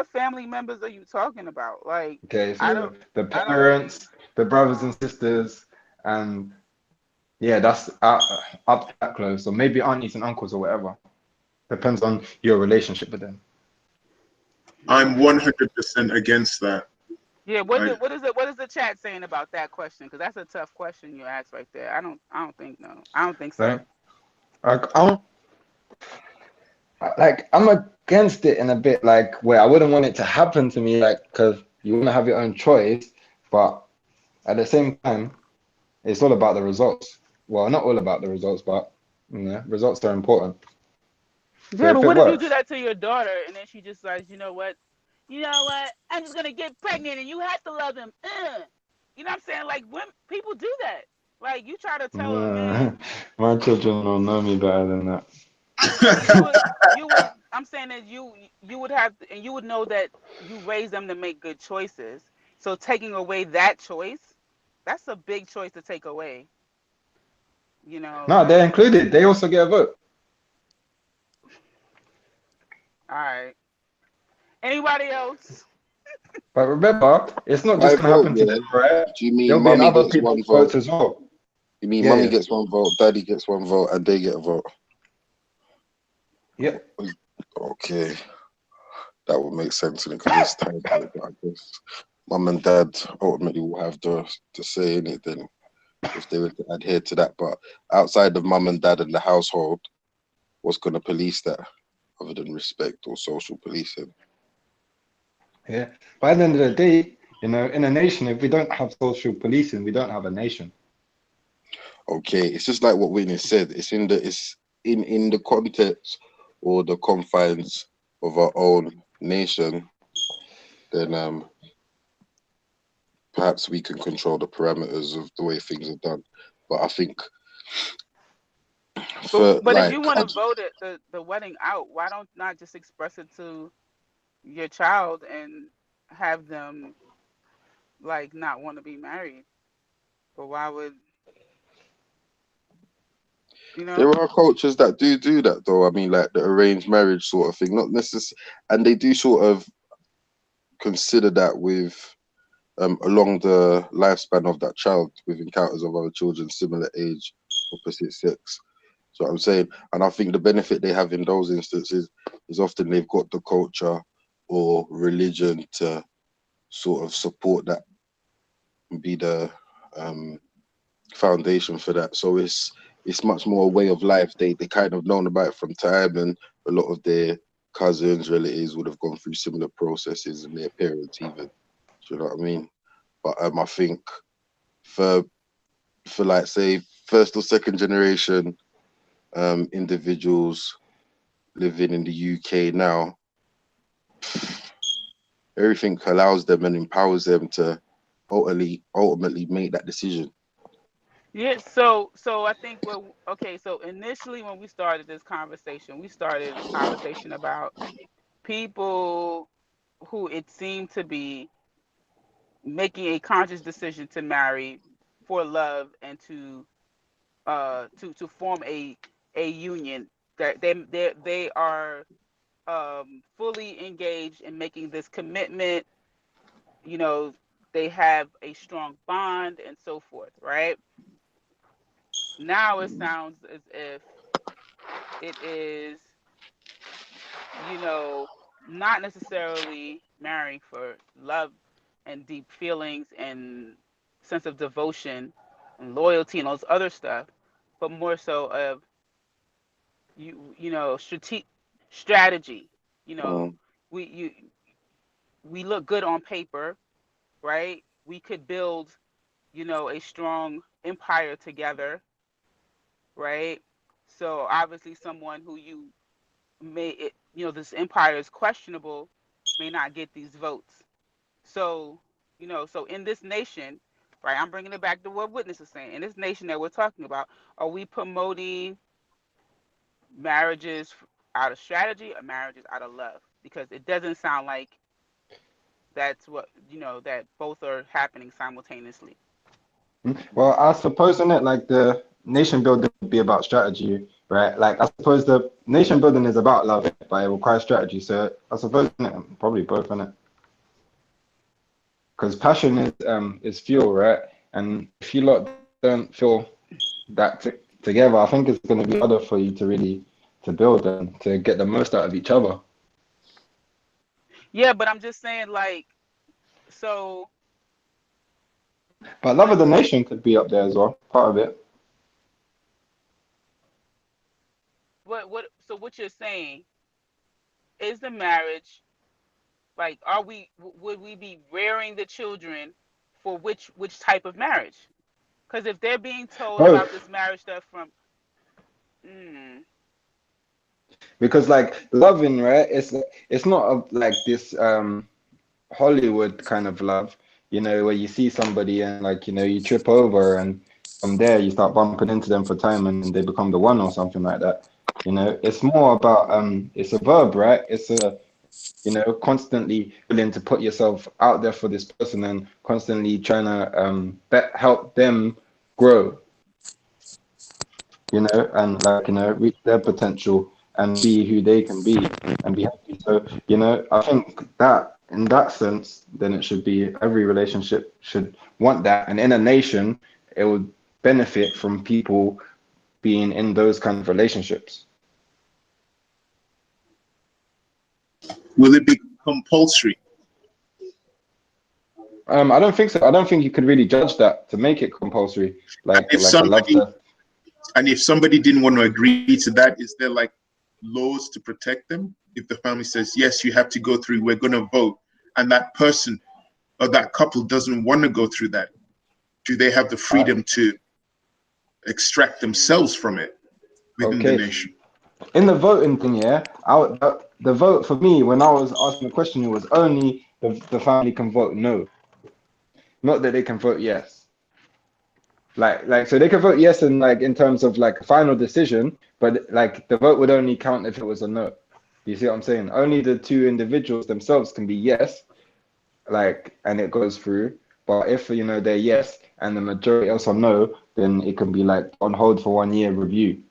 Speaker 2: family members are you talking about? Like,
Speaker 3: Okay,
Speaker 2: I don't
Speaker 3: so the
Speaker 2: I don't really.
Speaker 3: parents, the brothers and
Speaker 2: Um,
Speaker 3: sisters, and yeah, that's up to that close. So maybe aunties and uncles or whatever. Depends on your relationship with them.
Speaker 5: I'm
Speaker 2: mm.
Speaker 5: 100% against that.
Speaker 2: Yeah.
Speaker 5: I,
Speaker 2: What is the chat saying about that question? Because that's a tough question you asked right there. I don't think no. I don't think so.
Speaker 3: Like, I'm I'm against it in a bit, like where I wouldn't want it to happen to me, like because you want to have your own choice, but at the same time, it's all about the results. Well, not all about the results, but results are important. So
Speaker 2: Yeah, but
Speaker 3: if it
Speaker 2: what if you do
Speaker 3: works,
Speaker 2: that to your daughter and then she just says, you know what? I'm just gonna get pregnant and you have to love him. You know what I'm saying? Like when people do that, like you try to tell a
Speaker 3: nah,
Speaker 2: man,
Speaker 3: my children will know me better than that.
Speaker 2: I'm saying you would. I'm saying that you would have, and you would know that you raise them to make good choices. So taking away that choice, that's a big choice to take away.
Speaker 3: No, they're
Speaker 2: Like,
Speaker 3: included. They also get a vote.
Speaker 2: all right. Anybody else?
Speaker 3: But remember, it's not just
Speaker 1: My
Speaker 3: gonna
Speaker 1: vote,
Speaker 3: happen to
Speaker 1: yeah.
Speaker 3: them, right?
Speaker 1: Do you mean
Speaker 3: There'll be in
Speaker 1: mummy
Speaker 3: other
Speaker 1: gets one
Speaker 3: people's
Speaker 1: vote?
Speaker 3: votes as well.
Speaker 1: You mean
Speaker 3: Yeah,
Speaker 1: mummy
Speaker 3: yeah.
Speaker 1: gets one vote, daddy gets one vote, and they get a vote?
Speaker 3: Yep.
Speaker 1: Okay, that would make sense because it's time. But I guess mum and dad ultimately will have to say anything if they were to adhere to that. But outside of mum and dad and the household, what's going to police that other than respect or social policing?
Speaker 3: Yeah. By the end of the day, in a nation, if we don't have social policing, we don't have a nation.
Speaker 1: Okay, it's just like what Whitney said. It's in the context or the confines of our own nation. Then perhaps we can control the parameters of the way things are done. But I think for
Speaker 2: But if
Speaker 1: like,
Speaker 2: you want to vote the wedding out, why don't not just express it to your child and have them like not want to be married? But why would you
Speaker 1: there
Speaker 2: know?
Speaker 1: are cultures that do that though. I mean, like the arranged marriage sort of thing, not necessarily, and they do sort of consider that with along the lifespan of that child with encounters of other children similar age, opposite sex. So I'm saying, and I think the benefit they have in those instances is often they've got the culture or religion to sort of support that and be the foundation for that. So it's much more a way of life. They kind of known about it from time, and a lot of their cousins, relatives would have gone through similar processes, and their parents even. Do you know what I mean? But I think for like say first or second generation individuals living in the UK now, everything allows them and empowers them to ultimately make that decision.
Speaker 2: Yeah, so I think okay, so initially when we started this conversation, we started this conversation about people who it seemed to be making a conscious decision to marry for love and to form a union that they are fully engaged in making this commitment. You know, they have a strong bond and so forth, right? Now it sounds as if it is, you know, not necessarily marrying for love and deep feelings and sense of devotion and loyalty and all this other stuff, but more so of you know strategy. You know,
Speaker 1: Mm,
Speaker 2: we you we look good on paper, right? We could build, you know, a strong empire together, right? So obviously, someone who you know, this empire is questionable, may not get these votes. So, you know, so in this nation, right? I'm bringing it back to what Witness is saying. In this nation that we're talking about, are we promoting marriages out of strategy or marriages out of love? Because it doesn't sound like that's what you know that both are happening simultaneously.
Speaker 3: Well, I suppose in it, like the nation building would be about strategy, right? Like I suppose the nation building is about love, but it requires strategy. So I suppose innit, probably both in it, because passion is fuel, right? And if you lot don't feel that together, I think it's going to be harder for you to really to build and to get the most out of each other.
Speaker 2: Yeah, but I'm just saying, like, so,
Speaker 3: But love of
Speaker 2: like,
Speaker 3: the nation could be up there as well, part of it.
Speaker 2: so what you're saying is the marriage, like, would we be rearing the children for which type of marriage? Because if they're being told about this
Speaker 3: Both.
Speaker 2: marriage stuff from, mm,
Speaker 3: Because like loving, right? It's not like this Hollywood kind of love, where you see somebody and like, you trip over and from there you start bumping into them for time and then they become the one or something like that. It's more about it's a verb, right? It's a constantly willing to put yourself out there for this person and constantly trying to help them grow, and like, reach their potential and be who they can be and be happy. So, I think that in that sense, then it should be every relationship should want that. And in a nation, it would benefit from people being in those kind of relationships.
Speaker 5: Will it be compulsory?
Speaker 3: I don't think so. I don't think you could really judge that to make it compulsory,
Speaker 5: And
Speaker 3: like
Speaker 5: if
Speaker 3: a love
Speaker 5: somebody
Speaker 3: test.
Speaker 5: and if somebody didn't want to agree to that, is there like laws to protect them? If the family says yes, you have to go through, we're going to vote, and that person or that couple doesn't want to go through that, do they have the
Speaker 3: Uh,
Speaker 5: freedom to extract themselves from it within the
Speaker 3: okay.
Speaker 5: nation?
Speaker 3: In the voting thing, yeah, the vote for me when I was asking the question, it was only the family can vote no. not that they can vote yes. So they can vote yes in like in terms of like a final decision, but like the vote would only count if it was a no. You see what I'm saying? Only the two individuals themselves can be yes, like, and it goes through. But if you know they're yes and the majority else are no, then it can be like on hold for 1 year review.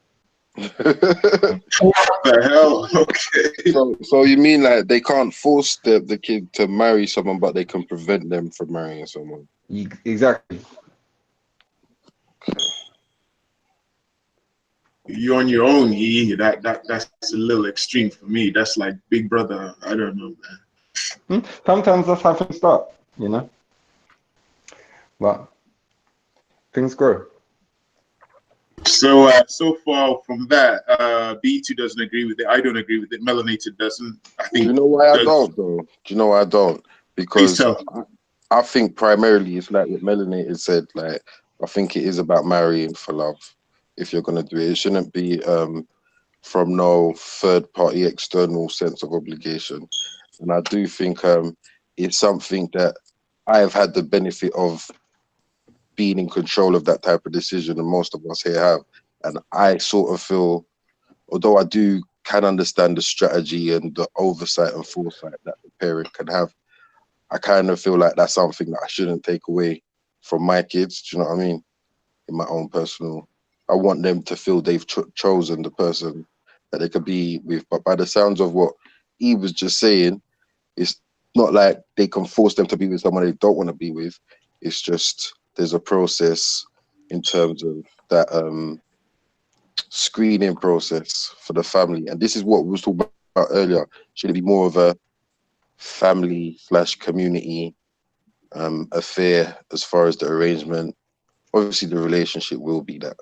Speaker 5: What the hell? Okay.
Speaker 1: So you mean like they can't force the kid to marry someone, but they can prevent them from marrying someone?
Speaker 3: Exactly.
Speaker 5: You're on your own, that's a little extreme for me. That's like Big Brother. I don't know, man.
Speaker 3: Sometimes that's how things start, you know. But things grow.
Speaker 5: So so far from that, B2 doesn't agree with it. I don't agree with it. Melanated doesn't. I
Speaker 1: Do you
Speaker 5: think
Speaker 1: know why I
Speaker 5: does.
Speaker 1: don't though? Do you know why I don't?
Speaker 5: Please
Speaker 1: Because
Speaker 5: tell.
Speaker 1: I think primarily it's like what Melanated said. Like I think it is about marrying for love. If you're gonna do it, it shouldn't be from no third party external sense of obligation. And I do think it's something that I have had the benefit of being in control of that type of decision, and most of us here have. And I sort of feel, although I do can understand the strategy and the oversight and foresight that the parent can have, I kind of feel like that's something that I shouldn't take away from my kids. Do you know what I mean? In my own personal, I want them to feel they've chosen the person that they could be with. But by the sounds of what he was just saying, it's not like they can force them to be with someone they don't want to be with. It's just there's a process in terms of that screening process for the family. And this is what we was talking about earlier. Should it be more of a family/community affair as far as the arrangement? Obviously, the relationship will be that,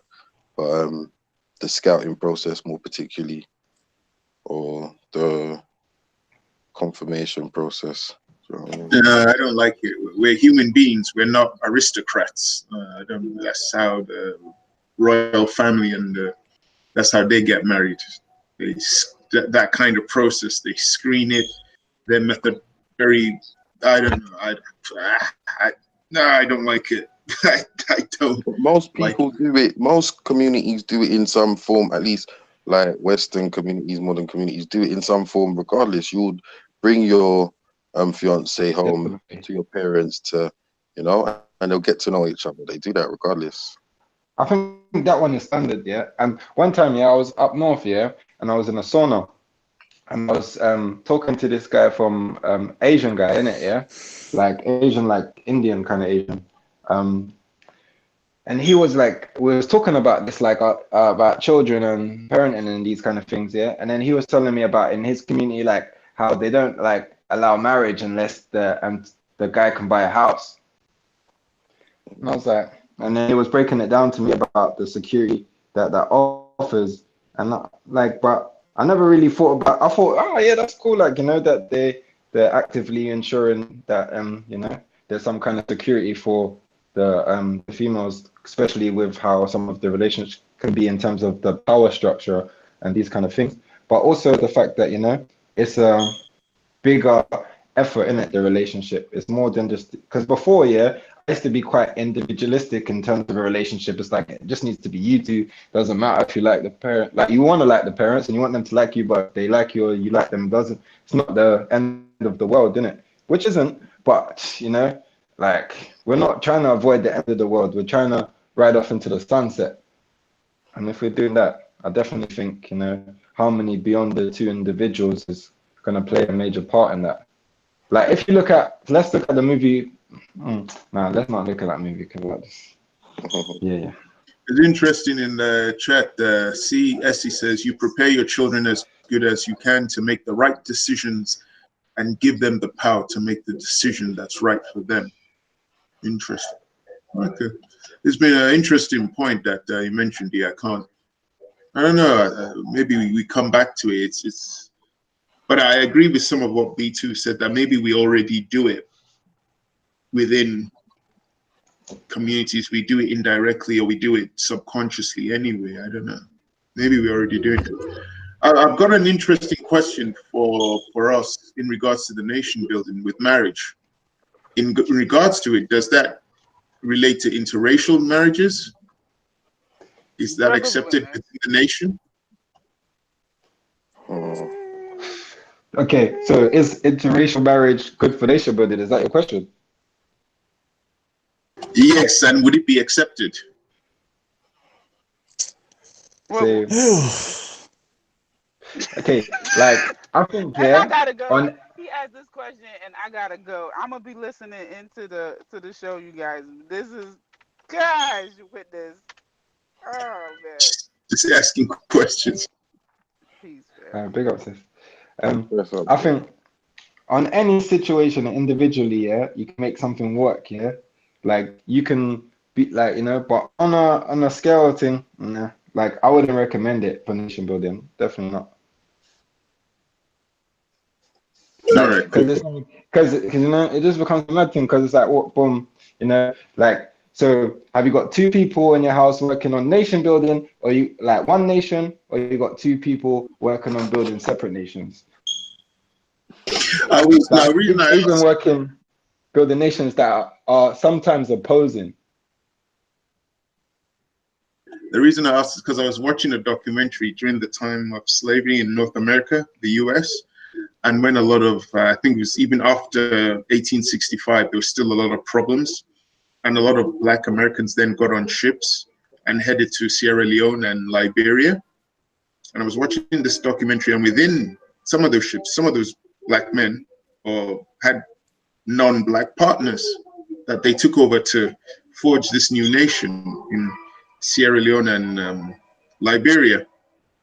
Speaker 1: but the scouting process more particularly, or the confirmation process. You know what I mean?
Speaker 5: I don't like it. We're human beings. We're not aristocrats. I don't. That's how the royal family and that's how they get married. That kind of process. They screen it. Their method very. I don't know. No, I don't like it. I don't
Speaker 1: But most
Speaker 5: like
Speaker 1: people do it. Most communities do it in some form, at least like Western communities, modern communities do it in some form. Regardless, you would bring your fiance home
Speaker 3: Definitely.
Speaker 1: to your parents to, and they'll get to know each other. They do that regardless.
Speaker 3: I think that one is standard, yeah. And one time, yeah, I was up north, yeah, and I was in a sauna, and I was talking to this guy from Asian guy, innit, yeah, like Asian, like Indian kind of Asian, um, and he was like, we was talking about this, like about children and parenting and these kind of things, yeah. And then he was telling me about in his community, like how they don't like allow marriage unless the guy can buy a house. And I was like, and then he was breaking it down to me about the security that offers, and like, but I never really thought about. I thought, oh yeah, that's cool. Like, that they're actively ensuring that there's some kind of security for the females, especially with how some of the relationships can be in terms of the power structure and these kind of things. But also the fact that it's a bigger effort in it. The relationship is more than just because before, yeah, I used to be quite individualistic in terms of a relationship. It's like it just needs to be you two. Doesn't matter if you like the parent, like you want to like the parents and you want them to like you, but if they like you or you like them, doesn't. It's not the end of the world, isn't it? Which isn't. But like we're not trying to avoid the end of the world. We're trying to ride off into the sunset. And if we're doing that, I definitely think harmony beyond the two individuals is going to play a major part in that. Like if you let's look at the movie. No, let's not look at that movie because yeah.
Speaker 5: It's interesting in the chat. C. Essie says you prepare your children as good as you can to make the right decisions and give them the power to make the decision that's right for them. Interesting. Okay. It's been an interesting point that you mentioned here. I don't know. Maybe we come back to it. But I agree with some of what B2 said that maybe we already do it within communities. We do it indirectly or we do it subconsciously anyway. I don't know. Maybe we already do it. I've got an interesting question for us in regards to the nation building with marriage. in regards to it, does that relate to interracial marriages? Is that accepted within the nation?
Speaker 3: Okay, so is interracial marriage good for nation building? Is that your question?
Speaker 5: Yes, and would it be accepted?
Speaker 3: So, okay, like I think
Speaker 2: And I gotta go.
Speaker 3: on
Speaker 2: He asked this question, and I gotta go. I'm gonna be listening into the show, you guys. This is, gosh, with this. Oh man.
Speaker 5: Just asking questions.
Speaker 2: Peace, man.
Speaker 3: big up sis.
Speaker 1: Yes, sir.
Speaker 3: I think on any situation individually, yeah, you can make something work, yeah. Like you can be like, but on a scale thing, nah, like I wouldn't recommend it for nation building. Definitely not.
Speaker 5: All right, cool.
Speaker 3: Because it just becomes a mad thing because it's like what boom, like so have you got two people in your house working on nation building, or you like one nation, or you got two people working on building separate nations? Even working building nations that are sometimes opposing.
Speaker 5: The reason I asked is because I was watching a documentary during the time of slavery in North America, the US, and when a lot of, I think it was even after 1865, there was still a lot of problems. And a lot of Black Americans then got on ships and headed to Sierra Leone and Liberia. And I was watching this documentary, and within some of those ships, some of those Black men had non-Black partners that they took over to forge this new nation in Sierra Leone and Liberia.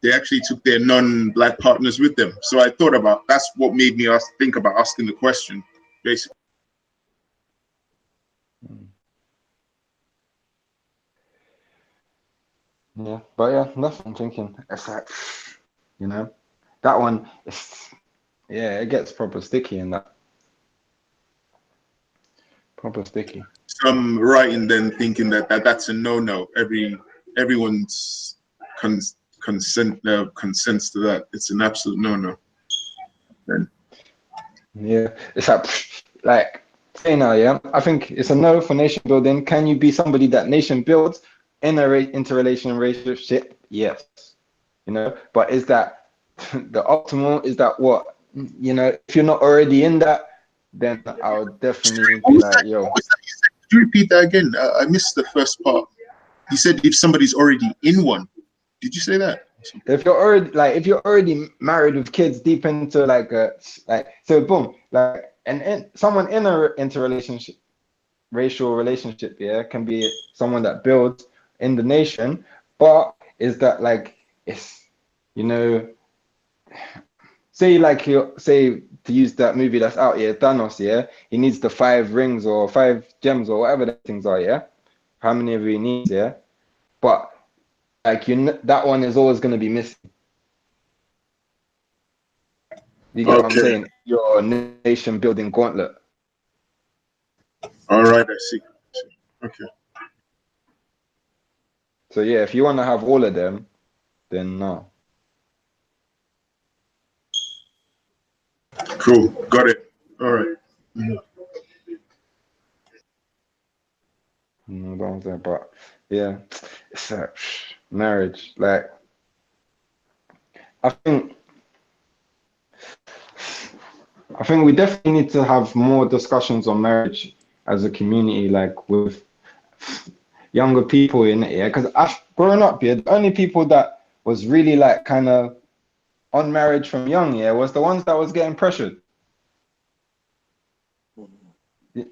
Speaker 5: They actually took their non-Black partners with them. So I thought about, that's what made me think about asking the question, basically.
Speaker 3: Yeah, but yeah, that's what I'm thinking. It's like, that one is, yeah, it gets proper sticky in that. Proper sticky.
Speaker 5: So I'm right in then thinking that's a no-no. Everyone's consents to that. It's an absolute no-no. Then.
Speaker 3: Yeah, it's like say now, yeah. I think it's a no for nation building. Can you be somebody that nation builds in a interrelation relationship? Yes, But is that the optimal? Is that what If you're not already in that, then I would definitely be like, yo.
Speaker 5: Could you repeat that again? I missed the first part. You said if somebody's already in one. Did you say that?
Speaker 3: If you're already married with kids deep into so boom, and someone in a interrelationship, racial relationship, yeah, can be someone that builds in the nation, but is that like it's say to use that movie that's out here, Thanos, yeah, he needs the 5 rings or 5 gems or whatever the things are, yeah, how many of he needs, yeah, but like that one is always going to be missing. You get what I'm saying? Your nation building gauntlet.
Speaker 5: All right, I see. Okay.
Speaker 3: So yeah, if you want to have all of them, then no.
Speaker 5: Cool. Got it. All right.
Speaker 3: No, don't say, but yeah, it's marriage. Like, I think we definitely need to have more discussions on marriage as a community, like with younger people in it, yeah. Because growing up, yeah, the only people that was really like kind of on marriage from young, yeah, was the ones that was getting pressured.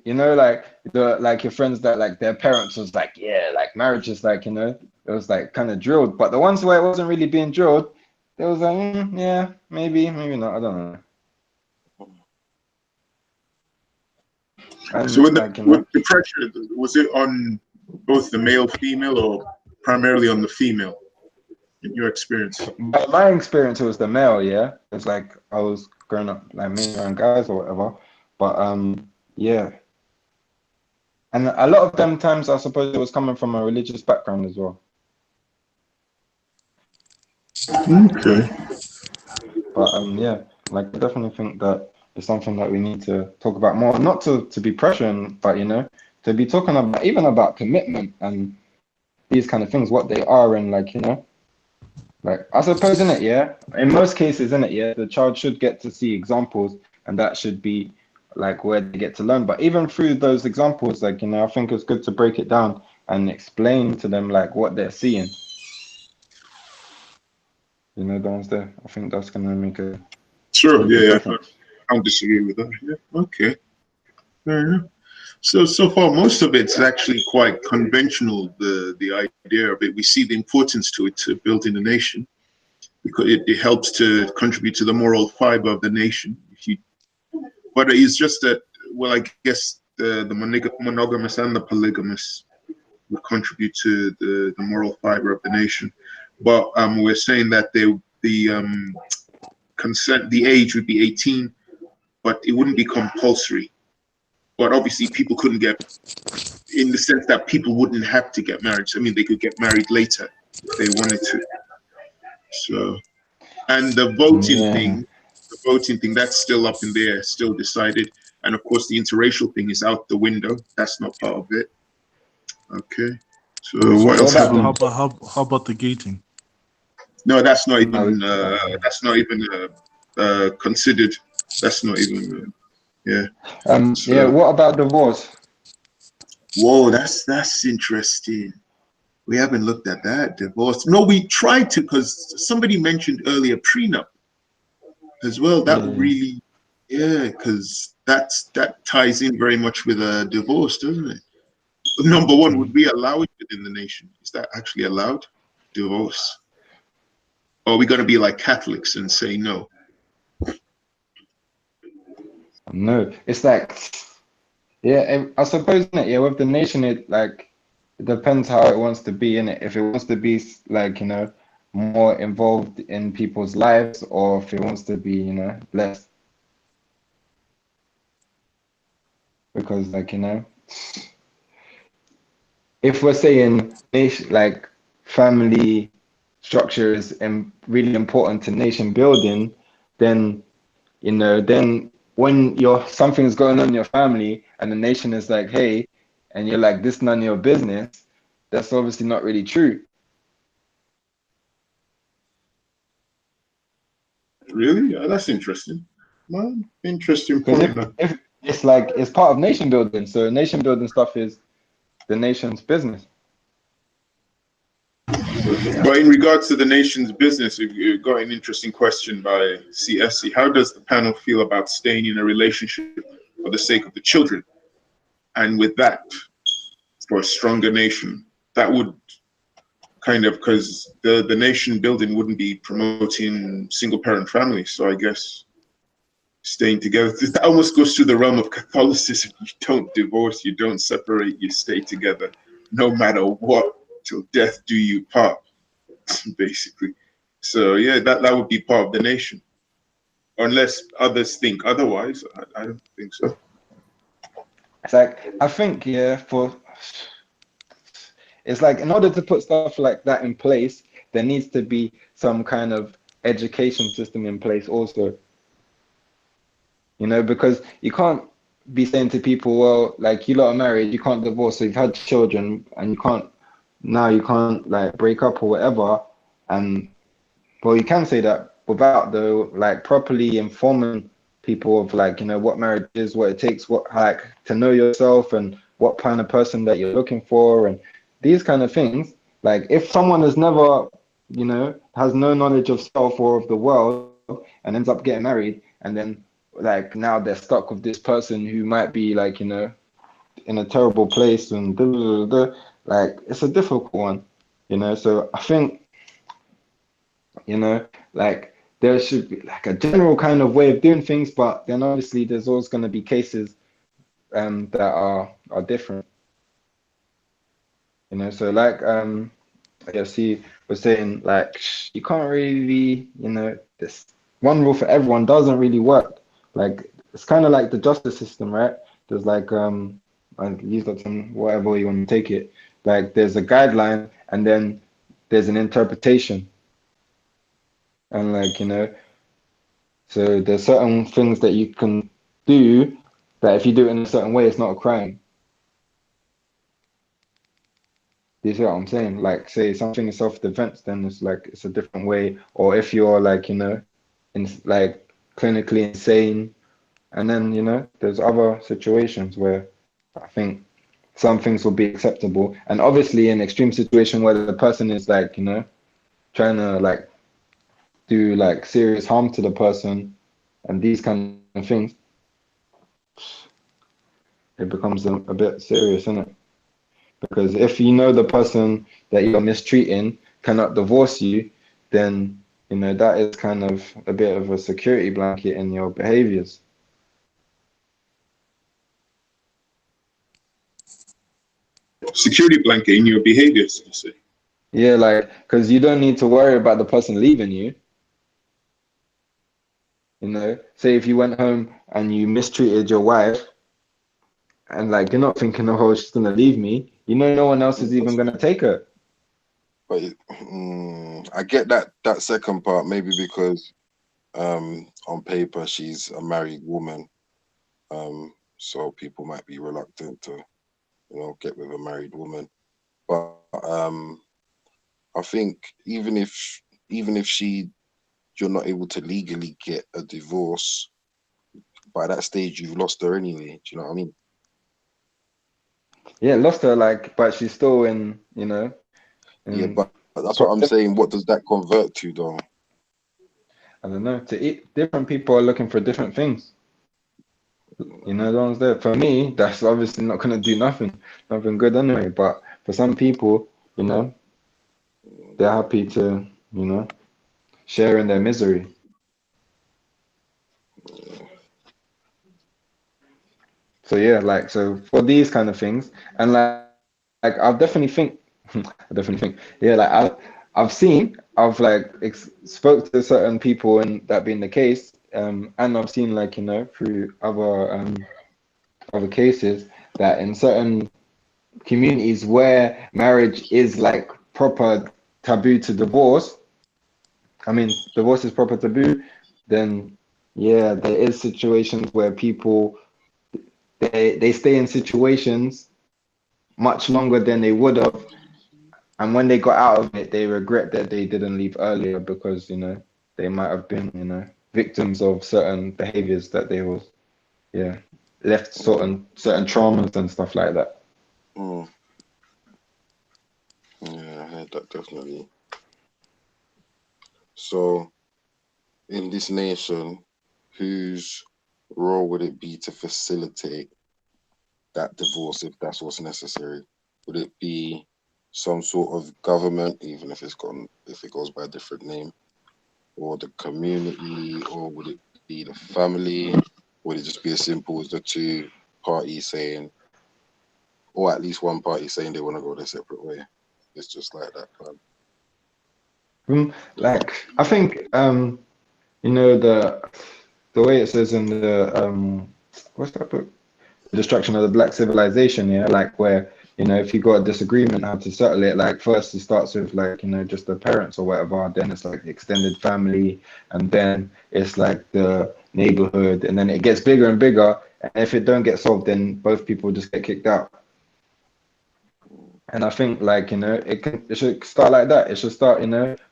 Speaker 3: Like your friends that like their parents was like, yeah, like marriage is like, it was like kind of drilled. But the ones where it wasn't really being drilled, they was like, yeah, maybe not, I don't know. And
Speaker 5: so when the pressure, was it on both the male, female, or primarily on the female in your experience?
Speaker 3: My experience was the male, yeah. It's like I was growing up like me around guys or whatever. But yeah. And a lot of them times I suppose it was coming from a religious background as well.
Speaker 5: Okay.
Speaker 3: But yeah, like I definitely think that it's something that we need to talk about more. Not to be pressuring, but to be talking about even about commitment and these kind of things, what they are, and like I suppose in it, yeah. In most cases, in it, yeah, the child should get to see examples, and that should be like where they get to learn. But even through those examples, like I think it's good to break it down and explain to them like what they're seeing. Those there. I think that's gonna make a difference.
Speaker 5: I don't disagree with that. Yeah, okay. Fair enough. So far, most of it's actually quite conventional. The idea of it, we see the importance to it to building a nation because it helps to contribute to the moral fiber of the nation. But it's just that, well, I guess the monogamous and the polygamous would contribute to the moral fiber of the nation. But we're saying that the consent, the age would be 18, but it wouldn't be compulsory. But obviously, people couldn't get, in the sense that people wouldn't have to get married. I mean, they could get married later if they wanted to. So, and the voting thing, that's still up in the air, still decided. And of course, the interracial thing is out the window. That's not part of it. Okay. So what else have we?
Speaker 4: How about the gating?
Speaker 5: No, that's not even considered. That's not even. Yeah.
Speaker 3: Yeah. What about divorce?
Speaker 5: Whoa, that's interesting. We haven't looked at that. Divorce. No, we tried to, because somebody mentioned earlier prenup as well. That really, because that ties in very much with a divorce, doesn't it? Number one, would we allow it within the nation? Is that actually allowed? Divorce? Or are we going to be like Catholics and say no?
Speaker 3: No, it's like, yeah, I suppose in it, yeah, with the nation, it depends how it wants to be in it. If it wants to be like, more involved in people's lives, or if it wants to be, less. Because if we're saying nation, like family structure is really important to nation building, then then when something's going on in your family and the nation is like, hey, and you're like, this none of your business, that's obviously not really true.
Speaker 5: Really? That's interesting. Well, interesting point.
Speaker 3: If it's like it's part of nation building, so nation building stuff is the nation's business.
Speaker 5: But in regards to the nation's business, you got an interesting question by CSC. How does the panel feel about staying in a relationship for the sake of the children? And with that, for a stronger nation, that would kind of, because the nation building wouldn't be promoting single parent families. So I guess staying together, that almost goes to the realm of Catholicism. You don't divorce, you don't separate, you stay together no matter what, till death do you part, basically. So yeah, that would be part of the nation, unless others think otherwise. I don't think so.
Speaker 3: It's like, I think, yeah, it's like, in order to put stuff like that in place, there needs to be some kind of education system in place also. Because you can't be saying to people, well, like, you lot are married, you can't divorce, so you've had children, and you can't like break up or whatever. And well, you can say that without like properly informing people of like, what marriage is, what it takes, what like to know yourself and what kind of person that you're looking for and these kind of things. Like if someone has never, has no knowledge of self or of the world and ends up getting married, and then like now they're stuck with this person who might be like, in a terrible place and like it's a difficult one, So I think, like there should be like a general kind of way of doing things, but then obviously there's always going to be cases that are different, So like I guess he was saying like you can't really, this one rule for everyone doesn't really work. Like it's kind of like the justice system, right? There's like and use that term, whatever you want to take it. Like there's a guideline and then there's an interpretation. And like, So there's certain things that you can do that if you do it in a certain way, it's not a crime. Do you see what I'm saying? Like, say something is self-defense, then it's like it's a different way. Or if you're like, in like clinically insane, and then there's other situations where I think some things will be acceptable. And obviously, in extreme situation where the person is like, trying to like do like serious harm to the person and these kind of things, it becomes a bit serious, isn't it? Because if you know the person that you're mistreating cannot divorce you, then that is kind of a bit of a security blanket in your behaviors.
Speaker 5: Security blanket in your behaviors, you say.
Speaker 3: Yeah, like, because you don't need to worry about the person leaving you. Say if you went home and you mistreated your wife, and like you're not thinking, oh, she's gonna leave me. No one else is even gonna take her.
Speaker 1: But I get that second part, maybe because on paper she's a married woman, so people might be reluctant to get with a married woman. But I think even if you're not able to legally get a divorce, by that stage you've lost her anyway. Do you know what I mean?
Speaker 3: Yeah, lost her, like, but she's still
Speaker 1: Yeah,
Speaker 3: in
Speaker 1: but that's what I'm saying. What does that convert to, though?
Speaker 3: I don't know. Different people are looking for different things. The ones there. For me, that's obviously not gonna do nothing good anyway. But for some people, they're happy to, share in their misery. So yeah, like for these kind of things, and like I definitely think, yeah, like I've seen, I've like spoke to certain people and that being the case, and I've seen like through other cases that in certain communities where marriage is like proper taboo to divorce, I mean divorce is proper taboo, then yeah, there is situations where people they stay in situations much longer than they would have, and when they got out of it they regret that they didn't leave earlier because they might have been victims of certain behaviors that they was yeah left certain traumas and stuff like that.
Speaker 1: Mm. Yeah, I heard that definitely. So, in this nation, whose role would it be to facilitate that divorce if that's what's necessary? Would it be some sort of government, even if if it goes by a different name, or the community, or would it be the family? Would it just be as simple as the two parties saying, or at least one party saying they want to go their separate way? It's just like that, man.
Speaker 3: Like I think the way it says in the what's that book, The Destruction of the Black Civilization, yeah, like where if you got a disagreement how to settle it, like first it starts with like just the parents or whatever, then it's like the extended family, and then it's like the neighborhood, and then it gets bigger and bigger, and if it don't get solved then both people just get kicked out. And I think like it should start like that. It should start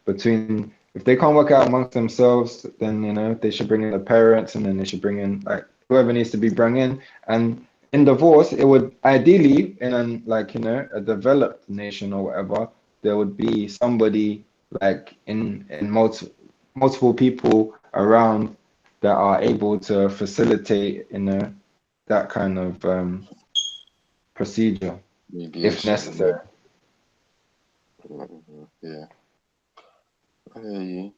Speaker 3: between, if they can't work out amongst themselves, then they should bring in the parents, and then they should bring in like whoever needs to be brought in. And in divorce, it would ideally in like a developed nation or whatever, there would be somebody like in multiple people around that are able to facilitate that kind of procedure if
Speaker 1: Mediation.
Speaker 3: necessary.
Speaker 1: Yeah. I hear you.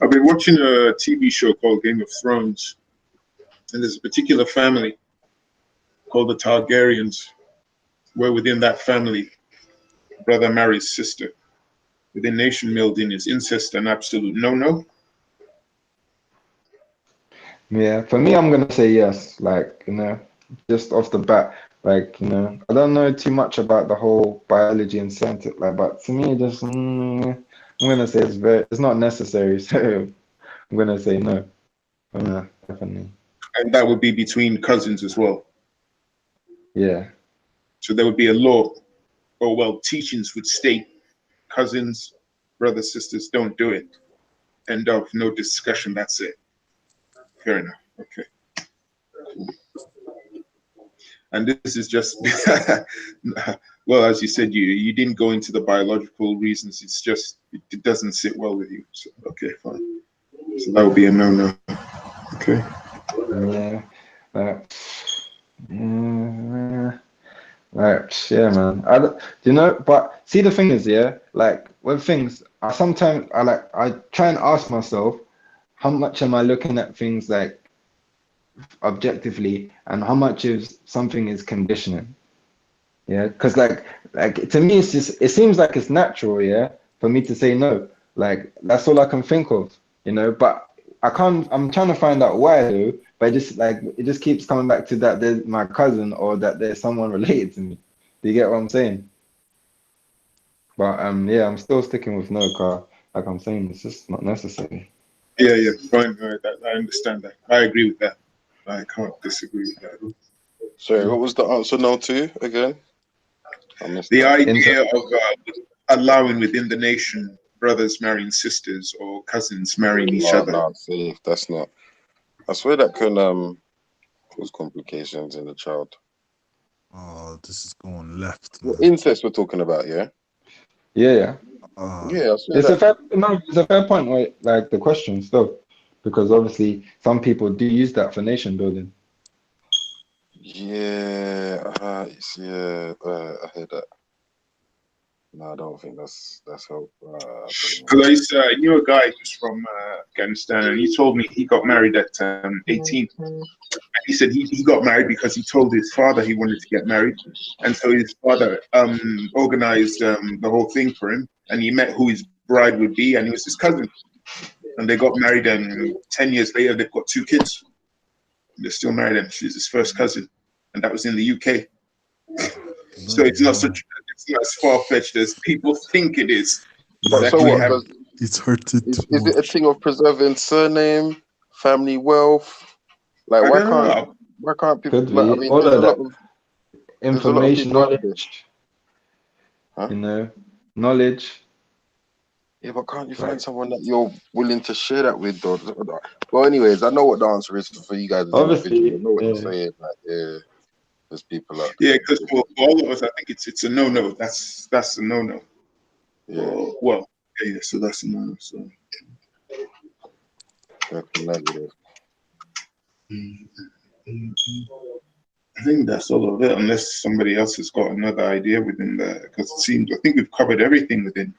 Speaker 5: I've been watching a TV show called Game of Thrones, and there's a particular family called the Targaryens, where within that family, brother marries sister. Within nation building is incest an absolute no-no.
Speaker 3: Yeah, for me, I'm gonna say yes. Like, just off the bat, like, I don't know too much about the whole biology and scientific, like, but to me, just I'm gonna say it's not necessary. So I'm gonna say no. Yeah, definitely.
Speaker 5: And that would be between cousins as well.
Speaker 3: Yeah.
Speaker 5: So there would be a law, or well, teachings would state cousins, brothers, sisters, don't do it. End of, no discussion, that's it. Fair enough. Okay. And this is just well, as you said, you didn't go into the biological reasons. It's just it doesn't sit well with you. So, okay, fine. So that would be a no-no. Okay.
Speaker 3: Yeah. Yeah. Right, yeah, man. Do you know? But see, the thing is, yeah, like with things, I sometimes I try and ask myself, how much am I looking at things like objectively, and how much of something is conditioning? Yeah, because like to me, it seems like it's natural, yeah, for me to say no. Like that's all I can think of, But I can't. I'm trying to find out why though. But it just keeps coming back to that there's my cousin or that there's someone related to me. Do you get what I'm saying? But yeah, I'm still sticking with no car. Like I'm saying, it's just not necessary.
Speaker 5: Yeah, yeah, fine. I understand that. I agree with that. I can't disagree with that at all.
Speaker 1: Sorry, what was the answer no to again? I missed
Speaker 5: The
Speaker 1: that.
Speaker 5: idea of allowing within the nation brothers marrying sisters or cousins marrying each
Speaker 1: No,
Speaker 5: other.
Speaker 1: no, see, that's not. I swear that can cause complications in the child.
Speaker 4: Oh, this is going left,
Speaker 1: What
Speaker 4: man.
Speaker 1: incest we're talking about, yeah?
Speaker 3: Yeah, yeah.
Speaker 1: Yeah, I swear that.
Speaker 3: It's a fair point, right? Like the question still, because obviously some people do use that for nation building.
Speaker 1: Yeah, I heard that. No, I don't think that's how. I don't know.
Speaker 5: Because I knew a guy who's from Afghanistan, and he told me he got married at 18. And he said he got married because he told his father he wanted to get married, and so his father organized the whole thing for him, and he met who his bride would be, and he was his cousin, and they got married, and 10 years later they've got 2 kids. They're still married, and she's his first cousin, and that was in the UK. So
Speaker 4: Bloody hell.
Speaker 5: it's not as far fetched as people think it is.
Speaker 1: But
Speaker 5: It's
Speaker 1: so
Speaker 5: actually
Speaker 1: what?
Speaker 5: happening.
Speaker 4: It's hurted too
Speaker 1: Is it a
Speaker 4: much.
Speaker 1: thing of preserving surname, family wealth? Like,
Speaker 5: I
Speaker 1: why
Speaker 5: don't
Speaker 1: can't
Speaker 5: know.
Speaker 1: people?
Speaker 3: Could
Speaker 1: Like, I
Speaker 3: be
Speaker 1: mean,
Speaker 3: all of that
Speaker 1: there's a lot of
Speaker 3: information,
Speaker 1: people out there,
Speaker 3: knowledge,
Speaker 1: huh?
Speaker 3: knowledge.
Speaker 1: Yeah, but can't you find
Speaker 3: Like
Speaker 1: someone that you're willing to share that with, though? Well, anyways, I know what the answer is for you guys as individuals. I
Speaker 3: obviously,
Speaker 1: know what you're
Speaker 3: yeah.
Speaker 1: saying. Like, yeah, there's people out
Speaker 5: Yeah,
Speaker 1: there.
Speaker 5: because for all of us, I think it's a no-no. That's a no-no.
Speaker 1: Yeah,
Speaker 5: Well, yeah, so that's a no-no. So
Speaker 1: that's negative.
Speaker 5: I think that's all of it, unless somebody else has got another idea within there. Because it seems I think we've covered everything within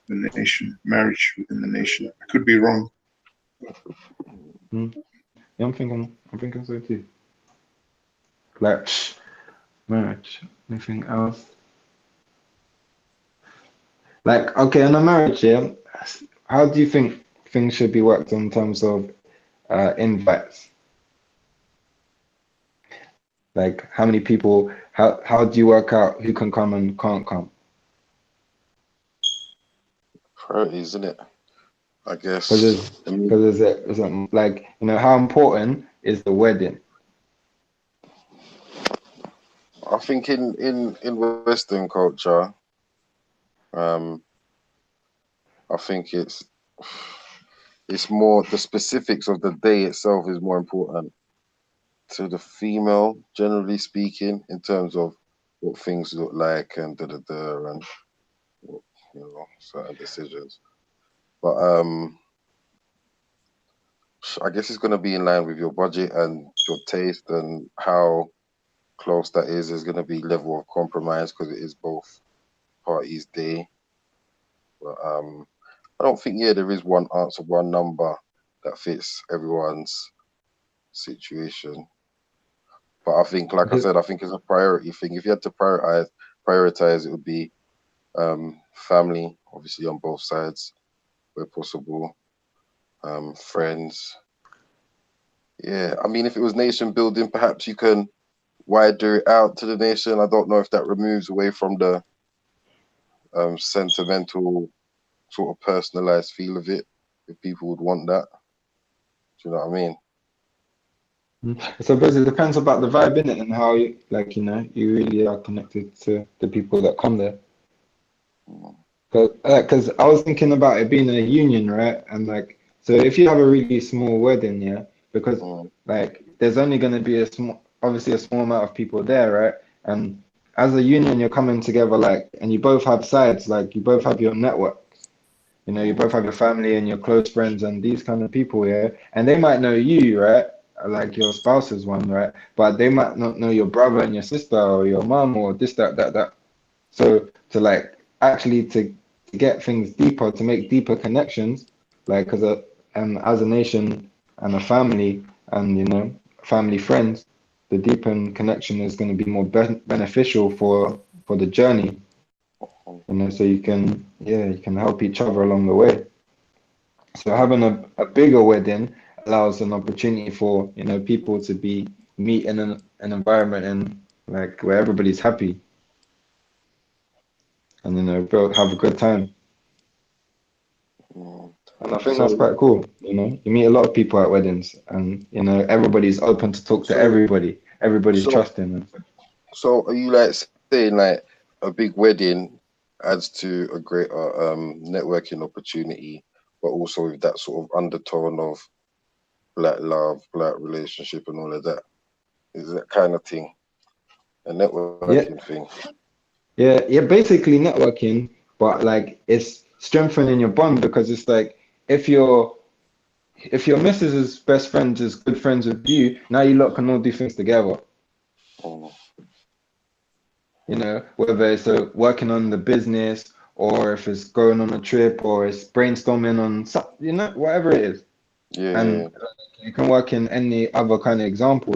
Speaker 5: the nation, marriage within the nation. I could be wrong.
Speaker 3: Yeah, I'm thinking so too. Like marriage, anything else? Like, okay, in a marriage, yeah, how do you think things should be worked in terms of invites? Like, how many people? How do you work out who can come and can't come?
Speaker 1: Priorities, isn't it? I
Speaker 3: Because
Speaker 1: guess. I mean,
Speaker 3: because is it like how important is the wedding?
Speaker 1: I think in Western culture, um, I think it's more the specifics of the day itself is more important to the female, generally speaking, in terms of what things look like and and what, certain decisions. But I guess it's going to be in line with your budget and your taste and how close that is. There's going to be level of compromise because it is both parties' day. But I don't think there is one answer, one number that fits everyone's situation. But I think, like I
Speaker 3: Because
Speaker 1: said, I think it's a priority thing. If you had to prioritize, it would be family, obviously on both sides, where possible. Friends. Yeah, I mean, if it was nation building, perhaps you can wider it out to the nation. I don't know if that removes away from the sentimental sort of personalized feel of it. if people would want that. Do you know what I mean?
Speaker 3: I suppose it depends about the vibe in it and how you like, you really are connected to the people that come there.
Speaker 1: Mm,
Speaker 3: Because I was thinking about it being a union, right? And like, so if you have a really small wedding, yeah, because
Speaker 1: mm,
Speaker 3: like there's only going to be obviously a small amount of people there, right? And as a union, you're coming together, like, and you both have sides, like you both have your networks, you
Speaker 1: mm,
Speaker 3: both have your family and your close friends and these kind of people, yeah, and they might know you, right? Like your spouse's one, right? But they might not know your brother and your sister or your mom or this, that. So to like actually to get things deeper, to make deeper connections, like as a nation and a family and family friends, the deepened connection is going to be more beneficial for the journey.
Speaker 1: mm.
Speaker 3: So you can help each other along the way. So having a bigger wedding allows an opportunity for people to be meet in an environment and like where everybody's happy and have a good time.
Speaker 1: Mm.
Speaker 3: And I think that's
Speaker 1: So,
Speaker 3: quite cool. You meet a lot of people at weddings, and everybody's open to talk to
Speaker 1: so,
Speaker 3: everybody. Everybody's
Speaker 1: so,
Speaker 3: trusting.
Speaker 1: so, are you like saying like a big wedding adds to a greater networking opportunity, but also with that sort of undertone of black love, black relationship, and all of that? Is that kind of thing a
Speaker 3: Yeah,
Speaker 1: networking thing?
Speaker 3: yeah. Basically networking, but like it's strengthening your bond because it's like if your if your missus's best friend is good friends with you, now you lot can all do things together.
Speaker 1: Mm,
Speaker 3: Whether it's working on the business or if it's going on a trip or it's brainstorming on whatever it is.
Speaker 1: yeah, yeah,
Speaker 3: And you can work in any other kind of example,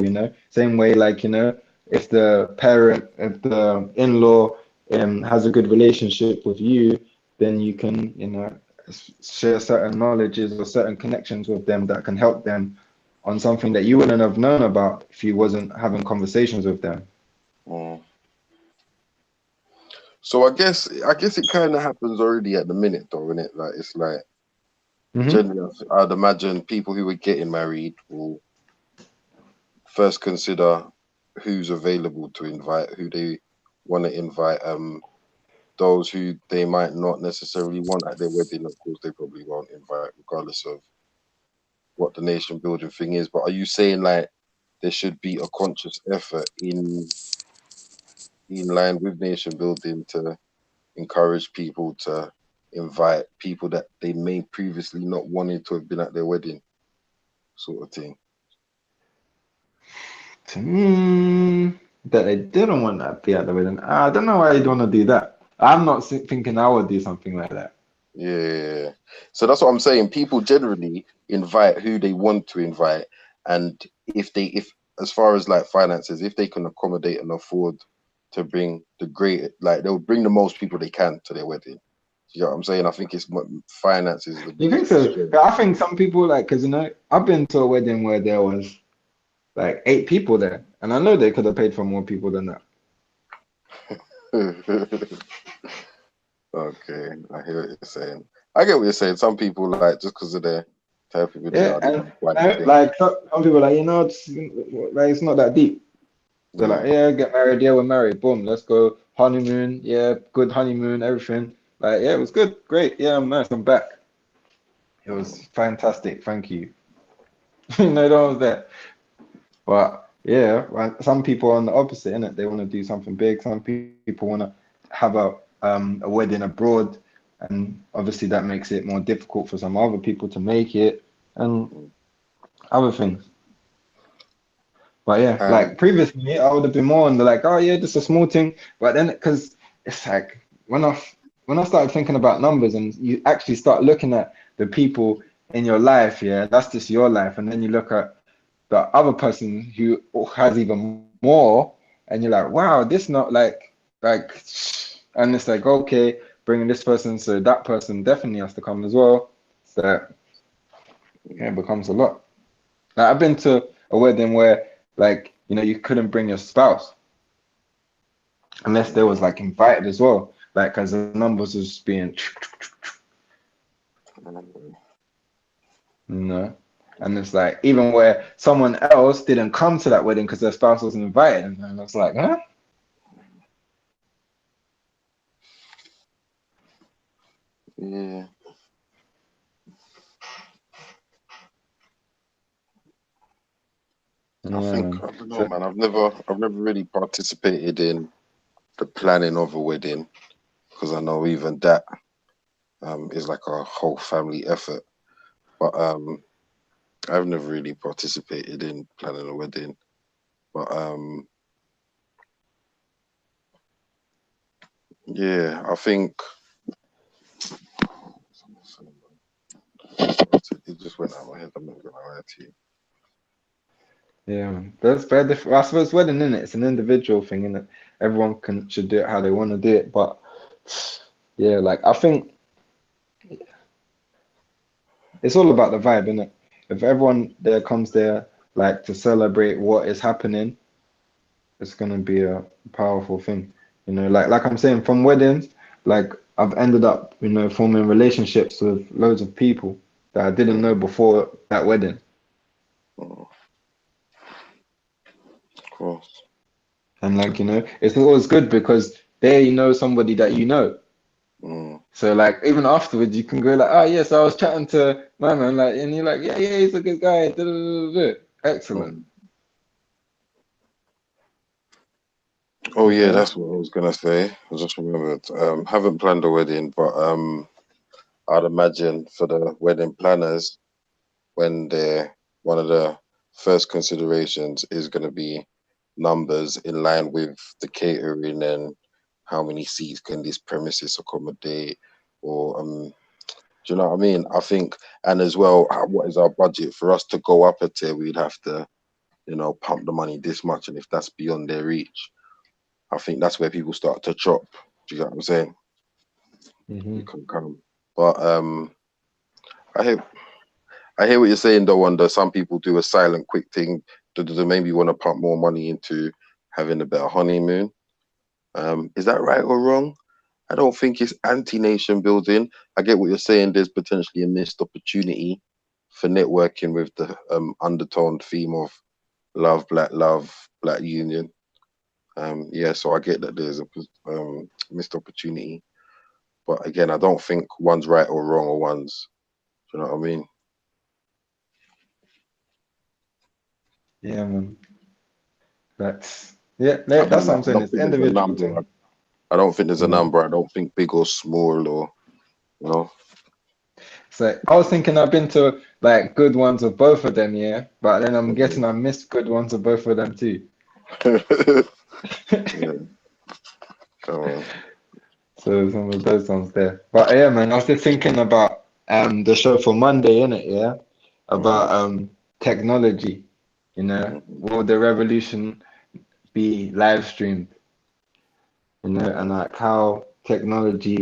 Speaker 3: same way like, if if the in-law has a good relationship with you, then you can, share certain knowledges or certain connections with them that can help them on something that you wouldn't have known about if you wasn't having conversations with them.
Speaker 1: mm. So I guess it kind of happens already at the minute, though, isn't it? Like it's like
Speaker 3: Hmm.
Speaker 1: generally, I'd imagine people who are getting married will first consider who's available to invite, who they want to invite. Those who they might not necessarily want at their wedding, of course, they probably won't invite, regardless of what the nation building thing is. But are you saying like there should be a conscious effort in line with nation building to encourage people to invite people that they may previously not wanted to have been at their wedding, sort of thing?
Speaker 3: To me, that they didn't want that be at the wedding. I don't know why you'd want to do that. I'm not thinking I would do something like that.
Speaker 1: Yeah. So that's what I'm saying. People generally invite who they want to invite, and if as far as like finances, if they can accommodate and afford to bring like they'll bring the most people they can to their wedding. You know what I'm saying? I think finances is the
Speaker 3: You think
Speaker 1: biggest
Speaker 3: so?
Speaker 1: constraint.
Speaker 3: I think some people like, because I've been to a wedding where there was like 8 people there, and I know they could have paid for more people than that.
Speaker 1: Okay, I hear what you're saying. I get what you're saying. Some people like just because of their type of they
Speaker 3: Yeah,
Speaker 1: are, they
Speaker 3: and
Speaker 1: can quite the thing.
Speaker 3: like some people are like, it's not that deep. They're like,
Speaker 1: Yeah.
Speaker 3: yeah, get married, yeah, we're married, boom, let's go honeymoon, yeah, good honeymoon, everything. Like, yeah, it was good, great, yeah, I'm nice, I'm back. It was
Speaker 1: Mm.
Speaker 3: fantastic, thank you. That was there. But yeah, well, some people are on the opposite, innit? They want to do something big. Some people want to have a wedding abroad, and obviously that makes it more difficult for some other people to make it, and
Speaker 1: Mm.
Speaker 3: other things. But yeah,
Speaker 1: And
Speaker 3: like previously, I would have been more on the like, oh yeah, just a small thing. But then, because it's like when I started thinking about numbers, and you actually start looking at the people in your life, yeah, that's just your life, and then you look at the other person who has even more, and you're like, wow, this not like, and it's like, okay, bringing this person, so that person definitely has to come as well. So yeah, it becomes a lot. Like, I've been to a wedding where like you couldn't bring your spouse unless they was
Speaker 1: mm,
Speaker 3: like invited as well, like as the numbers was being.
Speaker 1: mm.
Speaker 3: you know. And it's like even where someone else didn't come to that wedding because their spouse wasn't invited, and it's like, huh?
Speaker 1: Yeah. I
Speaker 3: Yeah,
Speaker 1: think
Speaker 3: man.
Speaker 1: I don't know,
Speaker 3: So
Speaker 1: man. I've never really participated in the planning of a wedding because I know even that is like a whole family effort. But I've never really participated in planning a wedding. But yeah, I think it just went out of my head. I'm not gonna lie to you.
Speaker 3: yeah, man. That's very different. I suppose wedding, innit? It's an individual thing, innit? Everyone should do it how they want to do it. But yeah, like I think it's all about the vibe, innit? If everyone there comes there like to celebrate what is happening, it's gonna be a powerful thing. You know, like I'm saying, from weddings, like I've ended up, forming relationships with loads of people that I didn't know
Speaker 1: Mm,
Speaker 3: before that wedding.
Speaker 1: mm, of course.
Speaker 3: And like, it's always good because there you know somebody that you know.
Speaker 1: Mm,
Speaker 3: So like even afterwards you can go like, oh yes, I was chatting to my man, like, and you're like, yeah, yeah, he's a good guy. Da, da, da, da, da. Excellent.
Speaker 1: mm. Oh yeah,
Speaker 3: Yeah.
Speaker 1: that's what I was gonna say. I just remembered. Haven't planned a wedding, but I'd imagine for the wedding planners, when they're one of the first considerations is gonna be numbers in line with the catering and how many seats can this premises accommodate, or do you know what I mean? I think, and as well, what is our budget for us to go up a tier? We'd have to, pump the money this much, and if that's beyond their reach, I think that's where people start to chop. Do you get what I'm saying? You
Speaker 3: Hmm.
Speaker 1: can come, but I hear I hear what you're saying though. Wonder some people do a silent, quick thing. Do they maybe want to pump more money into having a better honeymoon? Is that right or wrong? I don't think it's anti-nation building. I get what you're saying. There's potentially a missed opportunity for networking with the undertone theme of love, black union. Yeah, so I get that there's a missed opportunity, but again, I don't think one's right or wrong or one's. Do you know what I mean?
Speaker 3: Yeah, man. Yeah,
Speaker 1: I
Speaker 3: that's
Speaker 1: don't
Speaker 3: what
Speaker 1: know.
Speaker 3: I'm
Speaker 1: I
Speaker 3: saying.
Speaker 1: don't
Speaker 3: It's
Speaker 1: think there's a
Speaker 3: individual
Speaker 1: number.
Speaker 3: thing.
Speaker 1: I don't think there's a
Speaker 3: You know.
Speaker 1: number. I don't think big or small or you know.
Speaker 3: So I was thinking I've been to like good ones of both of them, yeah. But then I'm guessing I missed good ones of both of them too.
Speaker 1: Yeah, come on.
Speaker 3: So some of those ones there. But yeah, man, I was just thinking about the show for Monday, innit, yeah? About technology, will the revolution be live streamed, and like how technology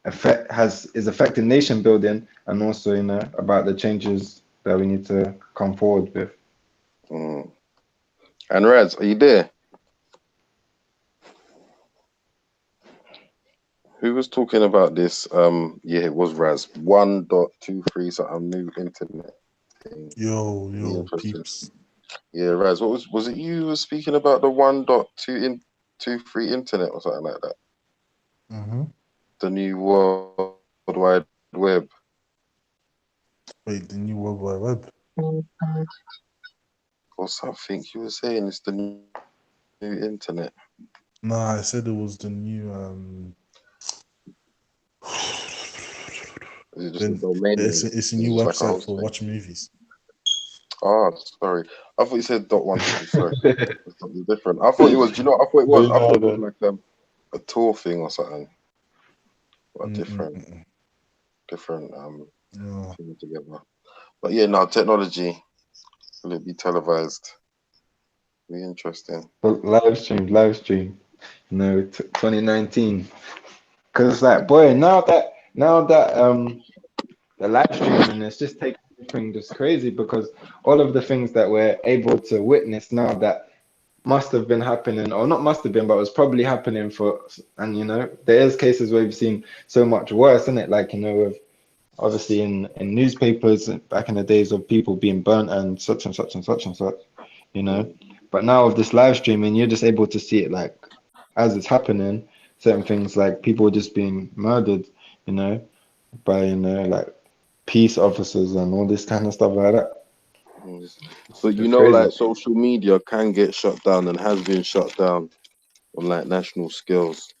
Speaker 3: is affecting nation building and also, about the changes that we need to come forward with.
Speaker 1: Mm. And Raz, are you there? Who was talking about this? Yeah, it was Raz. 1.23 something new internet thing. Be
Speaker 4: Yo,
Speaker 1: interesting.
Speaker 4: peeps.
Speaker 1: Yeah, Raz. Was it you who was speaking about the 1.23 internet or something like that?
Speaker 4: Mm-hmm.
Speaker 1: The new World Wide Web.
Speaker 4: Wait, the new World Wide Web.
Speaker 1: Or something you were saying it's the new internet.
Speaker 4: Nah, I said it was the new
Speaker 1: Is it just a
Speaker 4: then
Speaker 1: domain
Speaker 4: it's
Speaker 1: name?
Speaker 4: it's a
Speaker 1: Is it
Speaker 4: new
Speaker 1: just like a
Speaker 4: website
Speaker 1: host
Speaker 4: for
Speaker 1: name?
Speaker 4: watching movies.
Speaker 1: Ah, sorry. I thought you said dot one two. Sorry, it's something different. I thought it was. Do you know what I thought it was?
Speaker 3: But
Speaker 1: I thought
Speaker 3: no,
Speaker 1: it was
Speaker 3: no.
Speaker 1: like a tour thing or something. But
Speaker 4: Mm-mm-mm.
Speaker 1: different
Speaker 4: No.
Speaker 1: thing together. But yeah, no technology. Will it be televised? Be interesting.
Speaker 3: But live stream, 2019. Because it's like, boy, now that the live streaming is just taking everything just crazy because all of the things that we're able to witness now that must have been happening, or not must have been, but was probably happening for, and there is cases where we've seen so much worse, isn't it? Like, with obviously in newspapers back in the days of people being burnt and such and such and such and such, you know. But now with this live streaming, you're just able to see it like as it's happening. Certain things like people just being murdered, you know, by like peace officers and all this kind of stuff like that.
Speaker 1: Mm. But you
Speaker 3: It's
Speaker 1: know,
Speaker 3: crazy.
Speaker 1: like social media can get shut down and has been shut down on like national scales.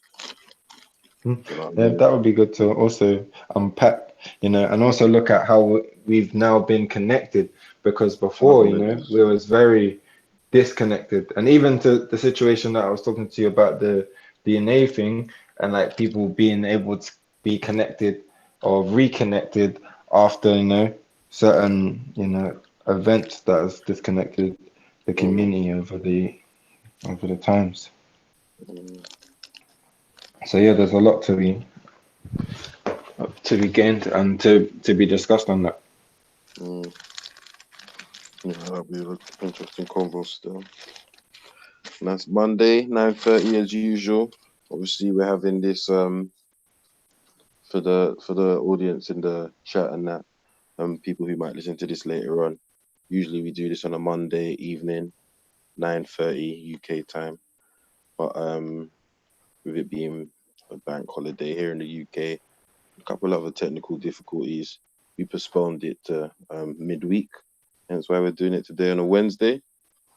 Speaker 3: Mm.
Speaker 1: You know what I
Speaker 3: Yeah,
Speaker 1: mean?
Speaker 3: that would be good to also unpack, you know, and also look at how we've now been connected because before, you know,
Speaker 1: Harmonious.
Speaker 3: we was very disconnected. And even to the situation that I was talking to you about the DNA thing and like people being able to be connected or reconnected after, you know, certain, you know, events that has disconnected the
Speaker 1: Mm,
Speaker 3: community over the times.
Speaker 1: mm,
Speaker 3: So yeah, there's a lot to be gained and to be discussed on that.
Speaker 1: mm. Yeah, that'll be an interesting convo still. And that's Monday, 9:30 as usual. Obviously, we're having this for the audience in the chat and that people who might listen to this later on. Usually, we do this on a Monday evening, 9:30 UK time. But with it being a bank holiday here in the UK, a couple other technical difficulties, we postponed it to midweek. Hence why we're doing it today on a Wednesday.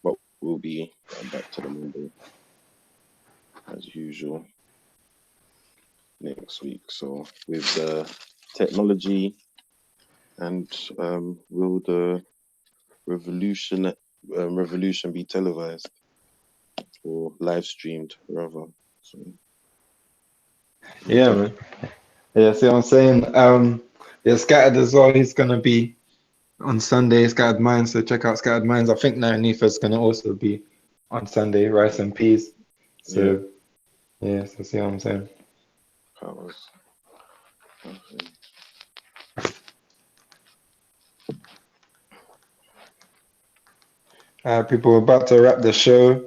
Speaker 1: But we'll be back to the Monday as usual next week. So with the technology and will the revolution be televised or live streamed rather? So
Speaker 3: Yeah, man. Yeah, see what I'm saying? Yeah, Scattered as well. He's gonna be on Sunday, Scattered Minds. So check out Scattered Minds. I think Nifa's gonna also be on Sunday, Rice and Peas.
Speaker 1: yeah,
Speaker 3: So yeah, so see what I'm saying?
Speaker 1: powers.
Speaker 3: People, we're about to wrap the show.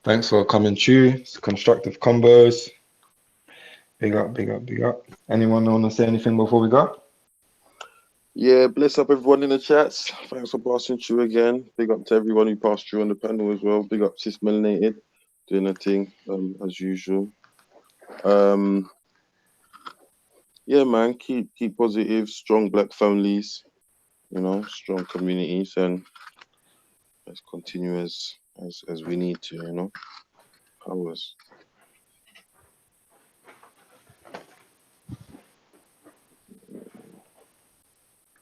Speaker 3: Thanks for coming through. It's Constructive Combos. Big up, big up, big up. Anyone want to say anything before we go?
Speaker 1: Yeah, bless up everyone in the chats. Thanks for passing through again. Big up to everyone who passed through on the panel as well. Big up Cis Melanated doing a thing as usual. Yeah, man, keep positive, strong black families, strong communities, and let's continue as we need to, powers.